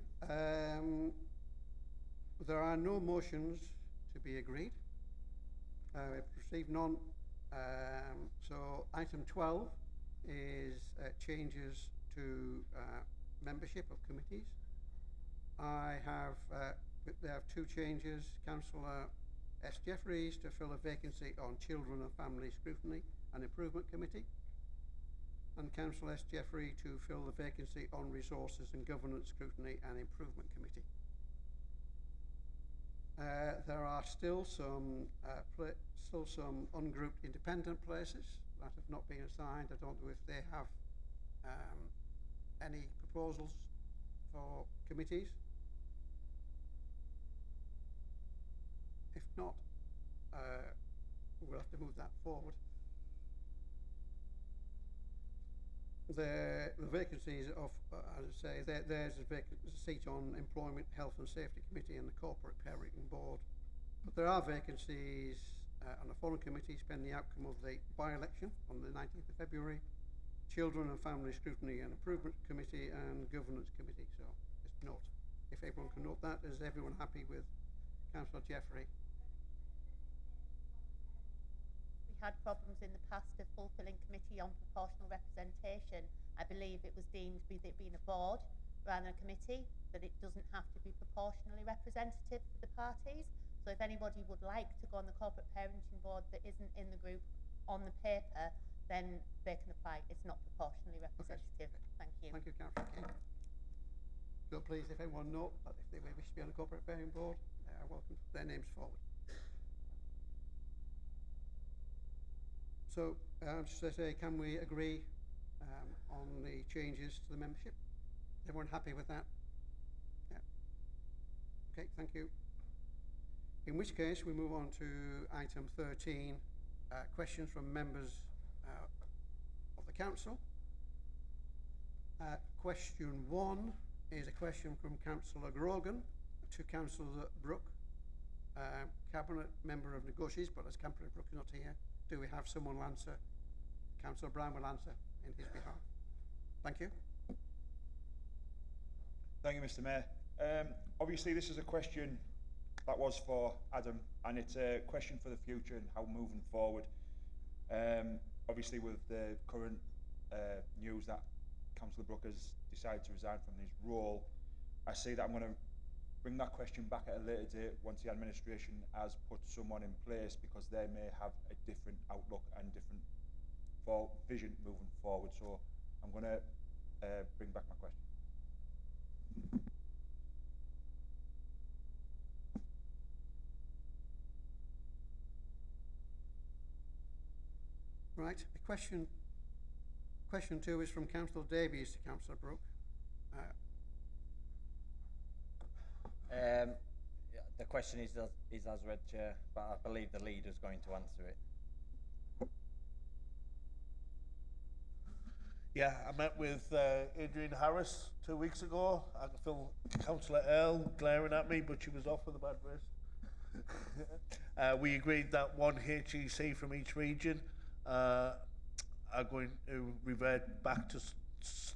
There are no motions to be agreed. We've received none. So item 12 is changes to membership of committees. There have two changes. Councillor S. Jeffreys to fill a vacancy on Children and Family Scrutiny and Improvement Committee, and Councillor S. Jeffrey to fill the vacancy on Resources and Governance Scrutiny and Improvement Committee. There are still some ungrouped independent places that have not been assigned. I don't know if they have any proposals for committees. If not, we'll have to move that forward. The vacancies of, as I say, there's a seat on Employment, Health and Safety Committee and the Corporate Parenting Board. But there are vacancies on the following committees pending the outcome of the by-election on the 19th of February, Children and Family Scrutiny and Improvement Committee and Governance Committee. So just note, if everyone can note that, is everyone happy with Councillor Jeffrey? We had problems in the past of fulfilling committee on proportional representation. I believe it was deemed with it being a board rather than a committee, that it doesn't have to be proportionally representative for the parties. So if anybody would like to go on the Corporate Parenting Board that isn't in the group on the paper, then they can apply. It's not proportionally representative. Okay. Thank you. Thank you, Councillor King. So please, if anyone knows that if they wish to be on the Corporate Parenting Board, they are welcome to put their names forward. So, just to say, can we agree on the changes to the membership? Is everyone happy with that? Yeah. Okay, thank you. In which case, we move on to item 13, questions from members of the council. Question 1 is a question from Councillor Grogan to Councillor Brooke, Cabinet Member of Negotiations, but as Councillor Brooke is not here, do we have someone will answer? Councillor Brown will answer in his behalf. Thank you. Thank you, Mr. Mayor. Obviously, this is a question that was for Adam, and it's a question for the future and how moving forward. Obviously, with the current news that Councillor Brooke has decided to resign from his role, I see that I'm going to bring that question back at a later date once the administration has put someone in place, because they may have a different outlook and different vision moving forward. So I'm going to bring back my question. Right. Question 2 is from Councillor Davies to Councillor Brooke. The question is as read, Chair, but I believe the leader is going to answer it. Yeah, I met with Adrian Harris 2 weeks ago. I can feel Councillor Earl glaring at me, but she was off with a bad wrist. We agreed that one HEC from each region are going to revert back to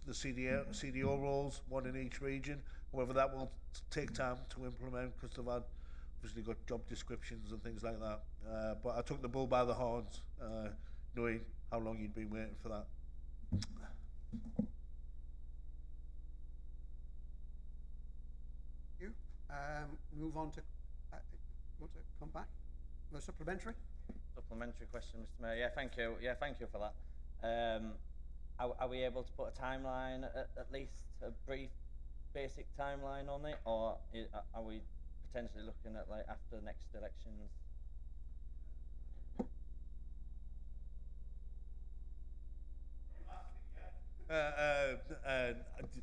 the CDO roles, one in each region. However, that will take time to implement because they've had obviously got job descriptions and things like that. But I took the bull by the horns, knowing how long you'd been waiting for that. Thank you. Move on to, want to come back? The supplementary? Supplementary question, Mr. Mayor. Yeah, thank you. Yeah, thank you for that. Are we able to put a timeline, at least a brief, basic timeline on it, or are we potentially looking at like after the next elections?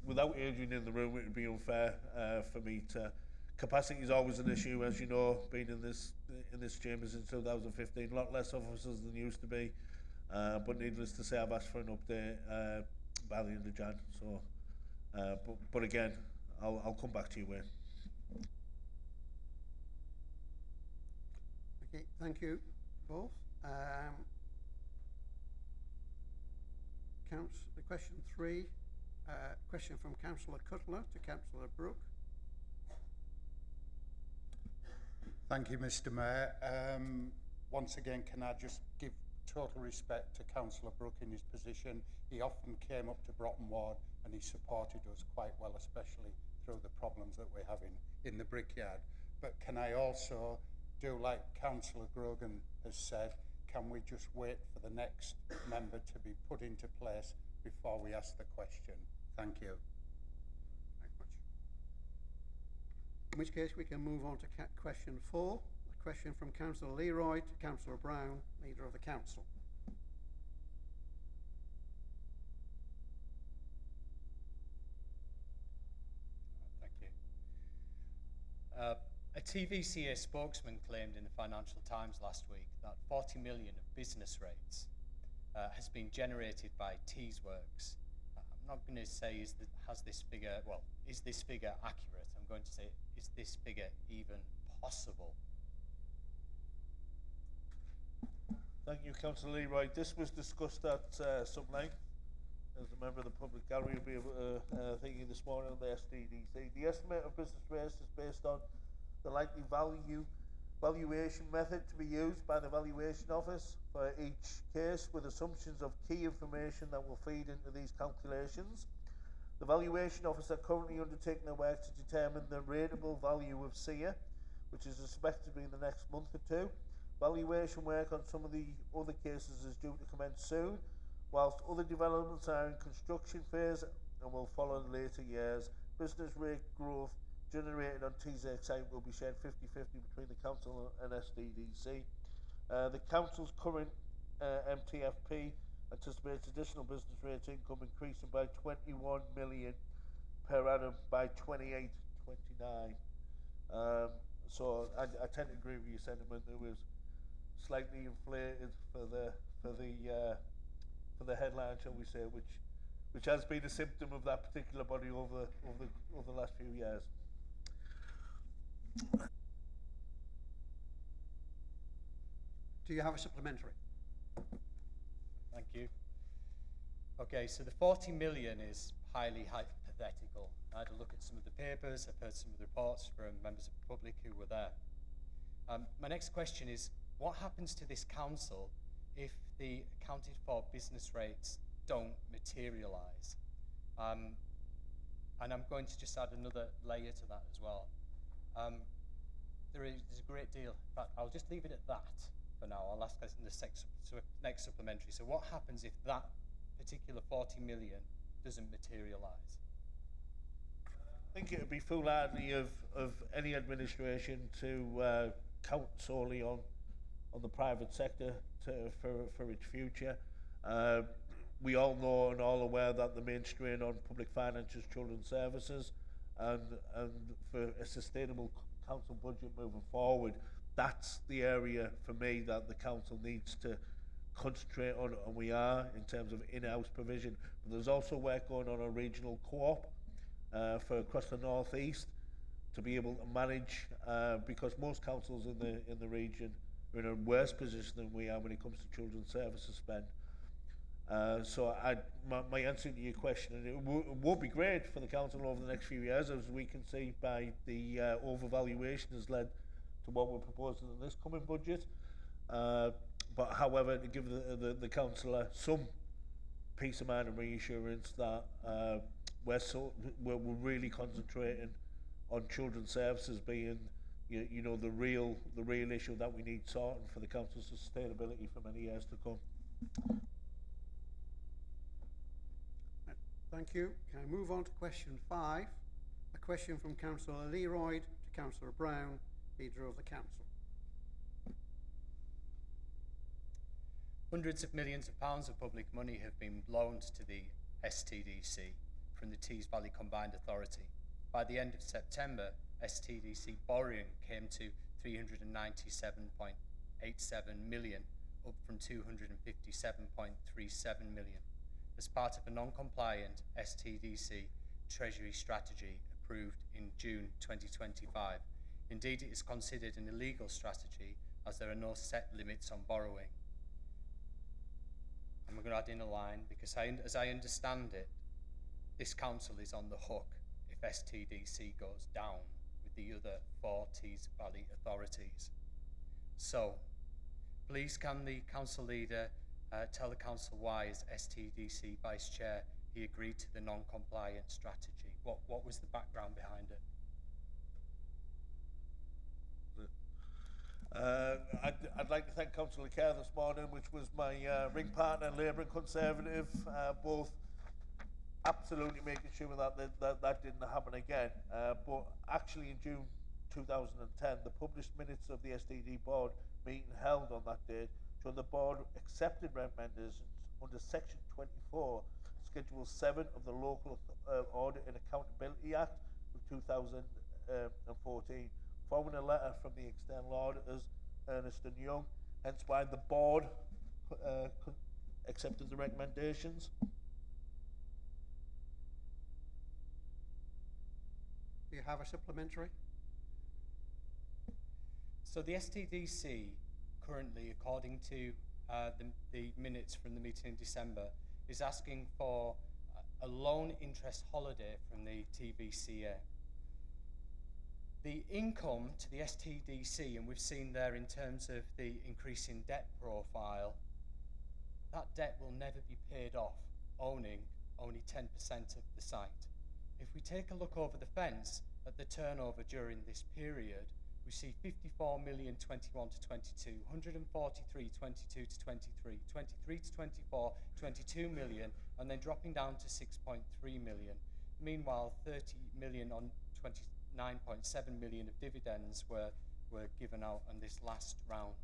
Without Adrian in the room, it would be unfair for me to. Capacity is always an issue, as you know, being in this chamber since 2015. A lot less officers than used to be, but needless to say, I've asked for an update by the end of Jan. So, but again, I'll come back to you, Wayne. Okay, thank you both. Question 3, question from Councillor Cutler to Councillor Brooke. Thank you, Mr. Mayor. Once again, can I just give total respect to Councillor Brooke in his position. He often came up to Broughton Ward and he supported us quite well, especially through the problems that we're having in the brickyard. But can I also do like Councillor Grogan has said, can we just wait for the next member to be put into place before we ask the question? Thank you. Thank you much. In which case we can move on to question 4, a question from Councillor Leroy to Councillor Brown, Leader of the Council. Thank you. A TVCA spokesman claimed in the Financial Times last week that 40 million of business rates has been generated by Teesworks. I'm not going to say is this figure accurate? I'm going to say, is this figure even possible? Thank you, Councillor Leroy. This was discussed at some length. As a member of the public gallery will be able to thank you this morning on the SDDC. The estimate of business rates is based on the likely valuation method to be used by the valuation office for each case, with assumptions of key information that will feed into these calculations. The valuation office are currently undertaking their work to determine the rateable value of SEA, which is expected to be in the next month or two. Valuation work on some of the other cases is due to commence soon, whilst other developments are in construction phase and will follow in later years. Business rate growth generated on TZX site will be shared 50-50 between the Council and SDDC. The Council's current MTFP anticipates additional business rate income increasing by 21 million per annum by 28-29. So I tend to agree with your sentiment. It was slightly inflated for the headline, shall we say, which has been a symptom of that particular body over the last few years. Do you have a supplementary? Thank you. Okay, so the 40 million is highly hypothetical. I had a look at some of the papers, I've heard some of the reports from members of the public who were there. My next question is, what happens to this council if the accounted for business rates don't materialise? And I'm going to just add another layer to that as well. There's a great deal, in fact, I'll just leave it at that for now. I'll ask us in the next supplementary. So what happens if that particular 40 million doesn't materialise? I think it would be foolhardy of any administration to count solely on the private sector for its future. We all know and all aware that the main strain on public finances, children's services, and for a sustainable council budget moving forward, that's the area for me that the council needs to concentrate on, and we are, in terms of in-house provision. But there's also work going on a regional co-op for across the northeast to be able to manage, because most councils in the region are in a worse position than we are when it comes to children's services spend. So my answer to your question, and it would be great for the council over the next few years, as we can see by the overvaluation has led to what we're proposing in this coming budget. But however, to give the councillor some peace of mind and reassurance that we're really concentrating on children's services being, you know, the real issue that we need sorting for the council's sustainability for many years to come. Thank you. Can I move on to question 5? A question from Councillor Leroyd to Councillor Brown, Leader of the Council. Hundreds of millions of pounds of public money have been loaned to the STDC from the Tees Valley Combined Authority. By the end of September, STDC borrowing came to 397.87 million, up from 257.37 million. As part of a non-compliant STDC Treasury strategy approved in June 2025. Indeed, it is considered an illegal strategy as there are no set limits on borrowing. And we're going to add in a line because as I understand it, this council is on the hook if STDC goes down with the other 4 Tees Valley authorities. So, please can the council leader tell the council why, as STDC Vice Chair, he agreed to the non-compliant strategy? What was the background behind it? I'd like to thank Councillor Kerr this morning, which was my ring partner, Labour and Conservative, both absolutely making sure that didn't happen again. But actually in June 2010, the published minutes of the STD board meeting held on that date show the board accepted recommendations under Section 24, Schedule 7 of the Local Audit and Accountability Act of 2014, following a letter from the external auditors, Ernst & Young, hence why the board accepted the recommendations. Do you have a supplementary? So the STDC currently, according to the minutes from the meeting in December, is asking for a loan interest holiday from the TVCA. The income to the STDC, and we've seen there in terms of the increasing debt profile, that debt will never be paid off, owning only 10% of the site. If we take a look over the fence at the turnover during this period, we see 54 million 21 to 22, 143 22 to 23, 23 to 24, 22 million, and then dropping down to 6.3 million. Meanwhile, 30 million on 29.7 million of dividends were given out on this last round.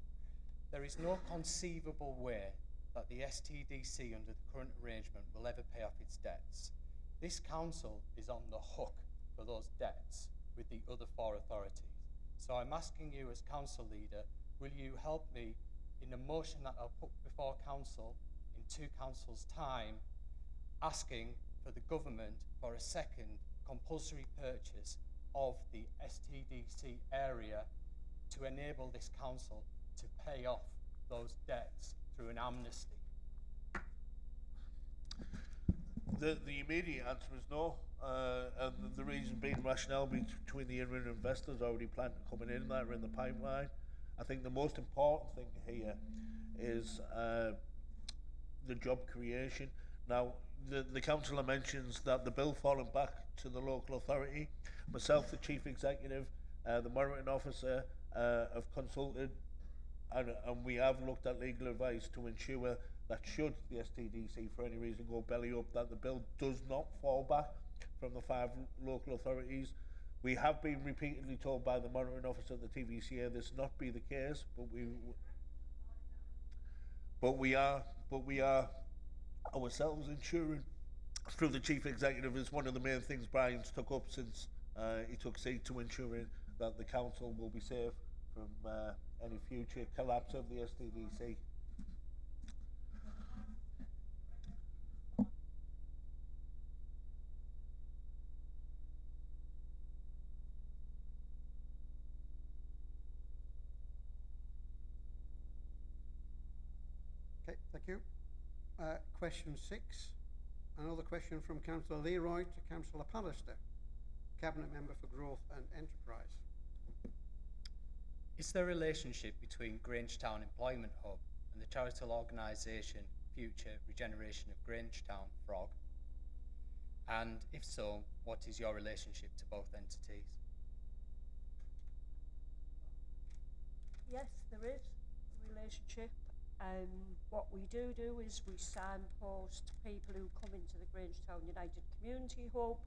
There is no conceivable way that the STDC under the current arrangement will ever pay off its debts. This council is on the hook for those debts with the other 4 authorities. So I'm asking you as council leader, will you help me in a motion that I'll put before council in 2 councils' time, asking for the government for a second compulsory purchase of the STDC area to enable this council to pay off those debts through an amnesty? The immediate answer is no, and the reason being rationale between the Inland investors already planned coming in that are in the pipeline. I think the most important thing here is the job creation. Now, the councillor mentions that the bill falling back to the local authority. Myself, the chief executive, the monitoring officer have consulted, and we have looked at legal advice to ensure that should the STDC for any reason go belly up, that the bill does not fall back from the 5 local authorities. We have been repeatedly told by the monitoring officer at the TVCA this not be the case, but we are ourselves ensuring through the chief executive is one of the main things Brian's took up since he took seat, to ensuring that the council will be safe from any future collapse of the SDDC. Okay, thank you. Question 6. Another question from Councillor Leroy to Councillor Pallister, Cabinet Member for Growth and Enterprise. Is there a relationship between Grangetown Employment Hub and the charitable organisation Future Regeneration of Grangetown, FROG? And if so, what is your relationship to both entities? Yes, there is a relationship. What we do is we signpost people who come into the Grangetown United Community Hub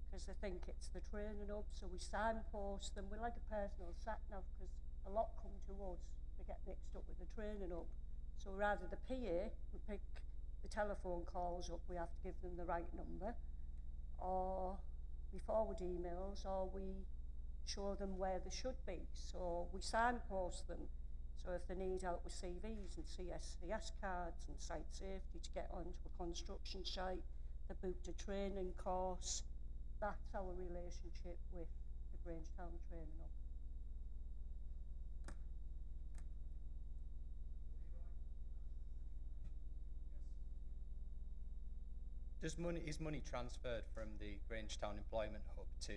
because they think it's the training hub, so we signpost them. We're like a personal sat-nav because a lot come to us, they get mixed up with the training hub. So rather the PA, we pick the telephone calls up, we have to give them the right number, or we forward emails, or we show them where they should be. So we signpost them. So if they need help with CVs and CSCS cards and site safety to get onto a construction site, they booked a training course. That's our relationship with the Grangetown Training Hub. Is money transferred from the Grangetown Employment Hub to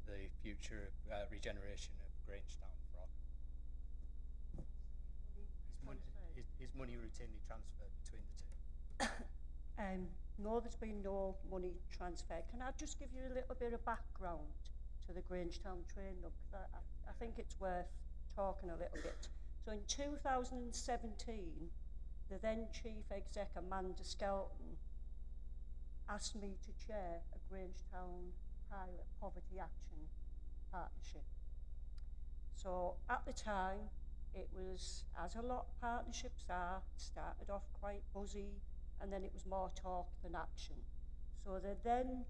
the Future Regeneration of Grangetown, FROG? Is money routinely transferred between the two? No, there's been no money transferred. Can I just give you a little bit of background to the Grangetown Training Hub? Because I think it's worth talking a little bit. So in 2017, the then Chief Exec, Amanda Skelton, asked me to chair a Grangetown Pilot Poverty Action Partnership. So at the time, it was, as a lot of partnerships are, started off quite buzzy, and then it was more talk than action. So the then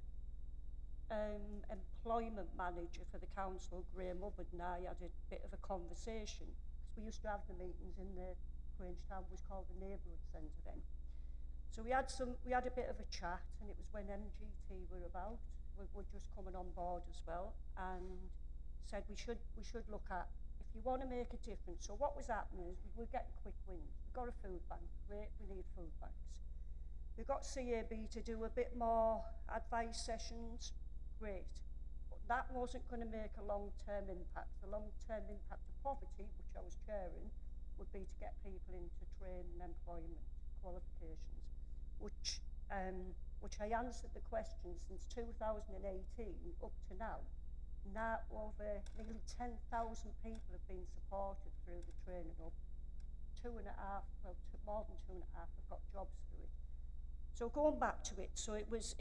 employment manager for the council, Graham Hubbard, and I had a bit of a conversation, because we used to have the meetings in the Grangetown, was called the Neighbourhood Centre then. So we had a bit of a chat, and it was when MGT were about. We were just coming on board as well, and said we should look at, if you want to make a difference. So what was happening is we were getting quick wins. We got a food bank, great, we need food banks. We got CAB to do a bit more advice sessions, great. But that wasn't going to make a long-term impact. The long-term impact of poverty, which I was chairing, would be to get people into training and employment qualifications, which I answered the question since 2018 up to now. Now over nearly 10,000 people have been supported through the training hub. More than 2.5 have got jobs through it. So going back to it, so it was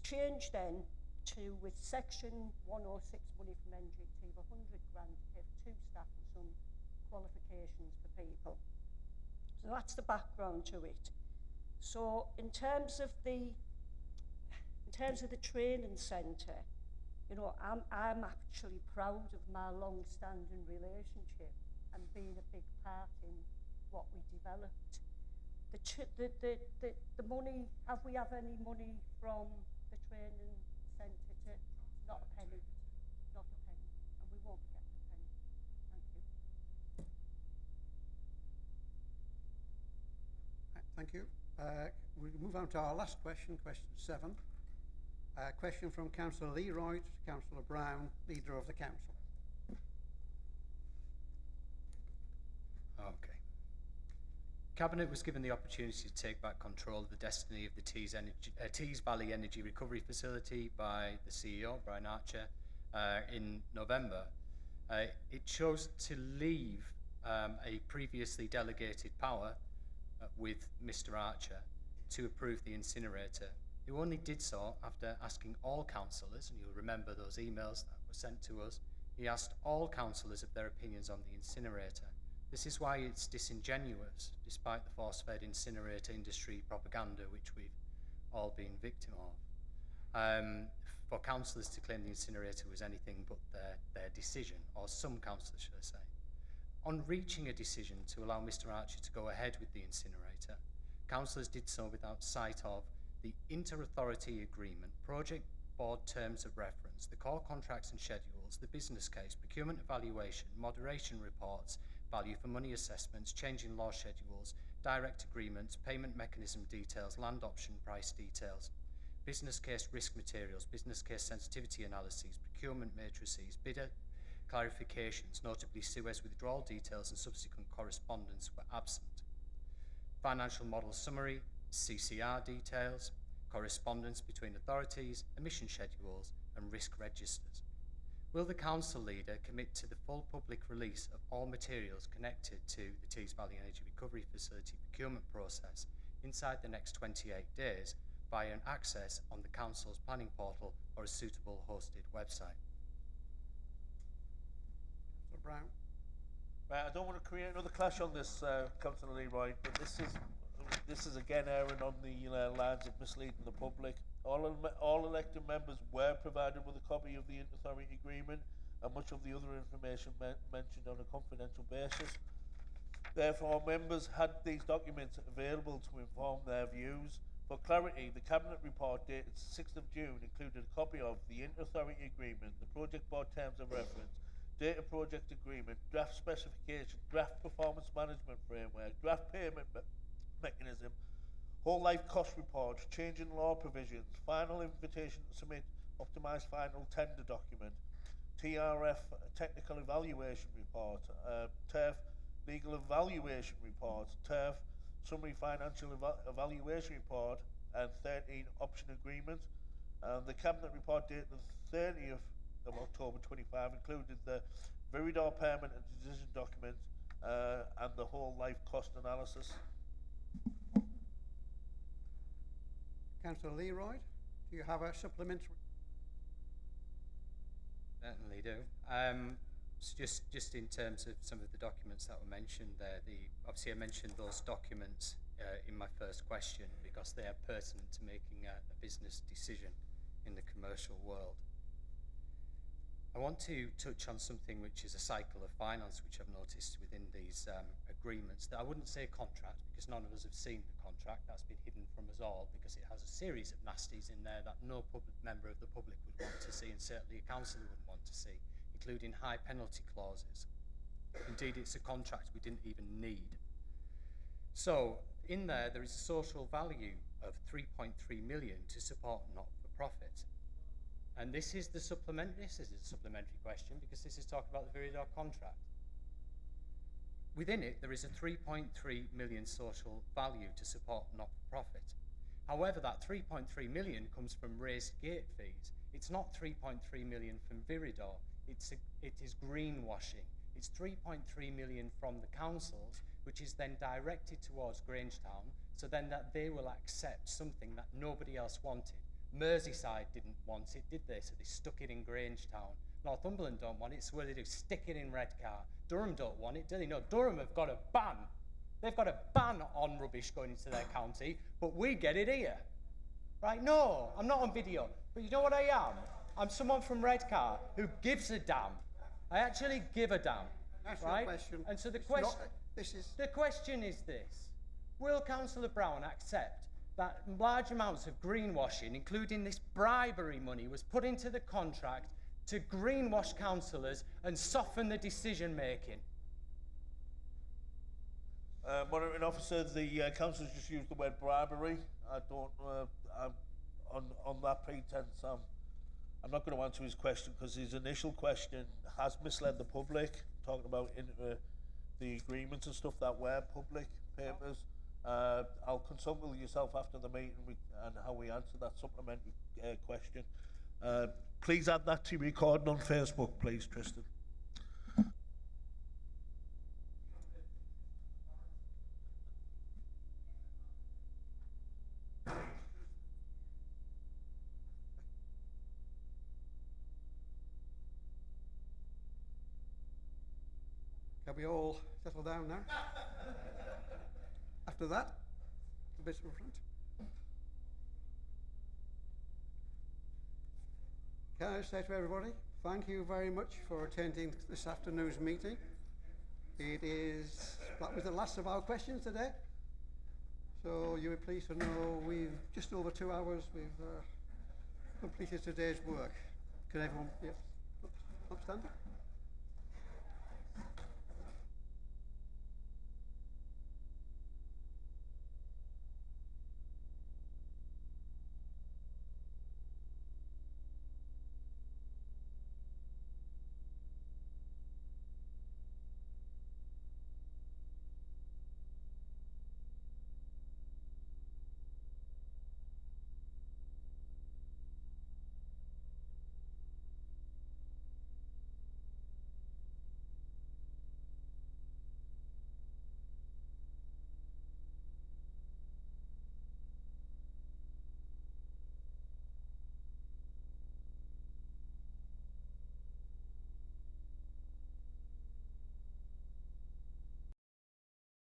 changed then to, with Section 106 money from NGT of 100 grand to pay for 2 staff and some qualifications for people. So that's the background to it. So in terms of the training centre, you know, I'm actually proud of my long-standing relationship and being a big part in what we developed. The money, have we have any money from the training centre to? Not a penny. Not a penny. And we won't be getting a penny. Thank you. Thank you. We'll move on to our last question, question 7. Question from Councillor Leroy to Councillor Brown, Leader of the Council. Okay. Cabinet was given the opportunity to take back control of the destiny of the Tees Valley Energy Recovery Facility by the CEO, Brian Archer, in November. It chose to leave a previously delegated power with Mr. Archer to approve the incinerator. He only did so after asking all councillors, and you'll remember those emails that were sent to us, he asked all councillors of their opinions on the incinerator. This is why it's disingenuous, despite the force-fed incinerator industry propaganda which we've all been victim of. for councillors to claim the incinerator was anything but their decision, or some councillors should I say. On reaching a decision to allow Mr Archer to go ahead with the incinerator, councillors did so without sight of the inter-authority agreement, project board terms of reference, the core contracts and schedules, the business case, procurement evaluation, moderation reports, value for money assessments, change in law schedules, direct agreements, payment mechanism details, land option price details, business case risk materials, business case sensitivity analyses, procurement matrices, bidder clarifications, notably Suez withdrawal details and subsequent correspondence were absent. Financial model summary, CCR details, correspondence between authorities, emission schedules and risk registers. Will the council leader commit to the full public release of all materials connected to the Tees Valley Energy Recovery Facility procurement process inside the next 28 days via an access on the council's planning portal or a suitable hosted website? Councillor Brown. Right, I don't want to create another clash on this, Councillor Leroy, but this is again erring on the lines of misleading the public. All elected members were provided with a copy of the inter-authority agreement and much of the other information mentioned on a confidential basis. Therefore, members had these documents available to inform their views. For clarity, the Cabinet report dated 6th of June included a copy of the inter-authority agreement, the project board terms of reference, data project agreement, draft specification, draft performance management framework, draft payment mechanism, whole life cost reports, change in law provisions, final invitation to submit optimised final tender document, TRF technical evaluation report, TERF legal evaluation report, TERF summary financial evaluation report, and 13 option agreement. The Cabinet report dated the 30th of October 25 included the Viridor payment and decision document and the whole life cost analysis. Councillor Leroy, do you have a supplementary? Certainly do. So just in terms of some of the documents that were mentioned there, obviously I mentioned those documents in my first question because they are pertinent to making a business decision in the commercial world. I want to touch on something which is a cycle of finance which I've noticed within these agreements. That I wouldn't say a contract because none of us have seen the contract. That's been hidden from us all because it has a series of nasties in there that no member of the public would want to see and certainly a councillor wouldn't want to see, including high penalty clauses. Indeed, it's a contract we didn't even need. So in there is a social value of 3.3 million to support not-for-profit. And this is a supplementary question because this is talking about the Viridor contract. Within it, there is a 3.3 million social value to support not-for-profit. However, that 3.3 million comes from raised gate fees. It's not 3.3 million from Viridor. It is greenwashing. It's 3.3 million from the councils, which is then directed towards Grangetown, so then that they will accept something that nobody else wanted. Merseyside didn't want it, did they? So they stuck it in Grangetown. Northumberland don't want it, so what do they do? Stick it in Redcar. Durham don't want it, do they? No, Durham have got a ban. They've got a ban on rubbish going into their county, but we get it here. Right? No, I'm not on video. But you know what I am? I'm someone from Redcar who gives a damn. I actually give a damn. That's right? your question. And so the question is this. Will Councillor Brown accept that large amounts of greenwashing, including this bribery money, was put into the contract to greenwash councillors and soften the decision making? Monitoring officer, the councillors just used the word bribery. I don't, on that pretense, I'm not going to answer his question because his initial question has misled the public, talking about the agreements and stuff that were public papers. I'll consult with yourself after the meeting and how we answer that supplementary question. Please add that to your recording on Facebook, please, Tristan. Can we all settle down now? After that, the bit in front. Can I say to everybody, thank you very much for attending this afternoon's meeting. That was the last of our questions today. So you'll be pleased to know we've just over 2 hours, we've completed today's work. Can everyone, yes, upstand?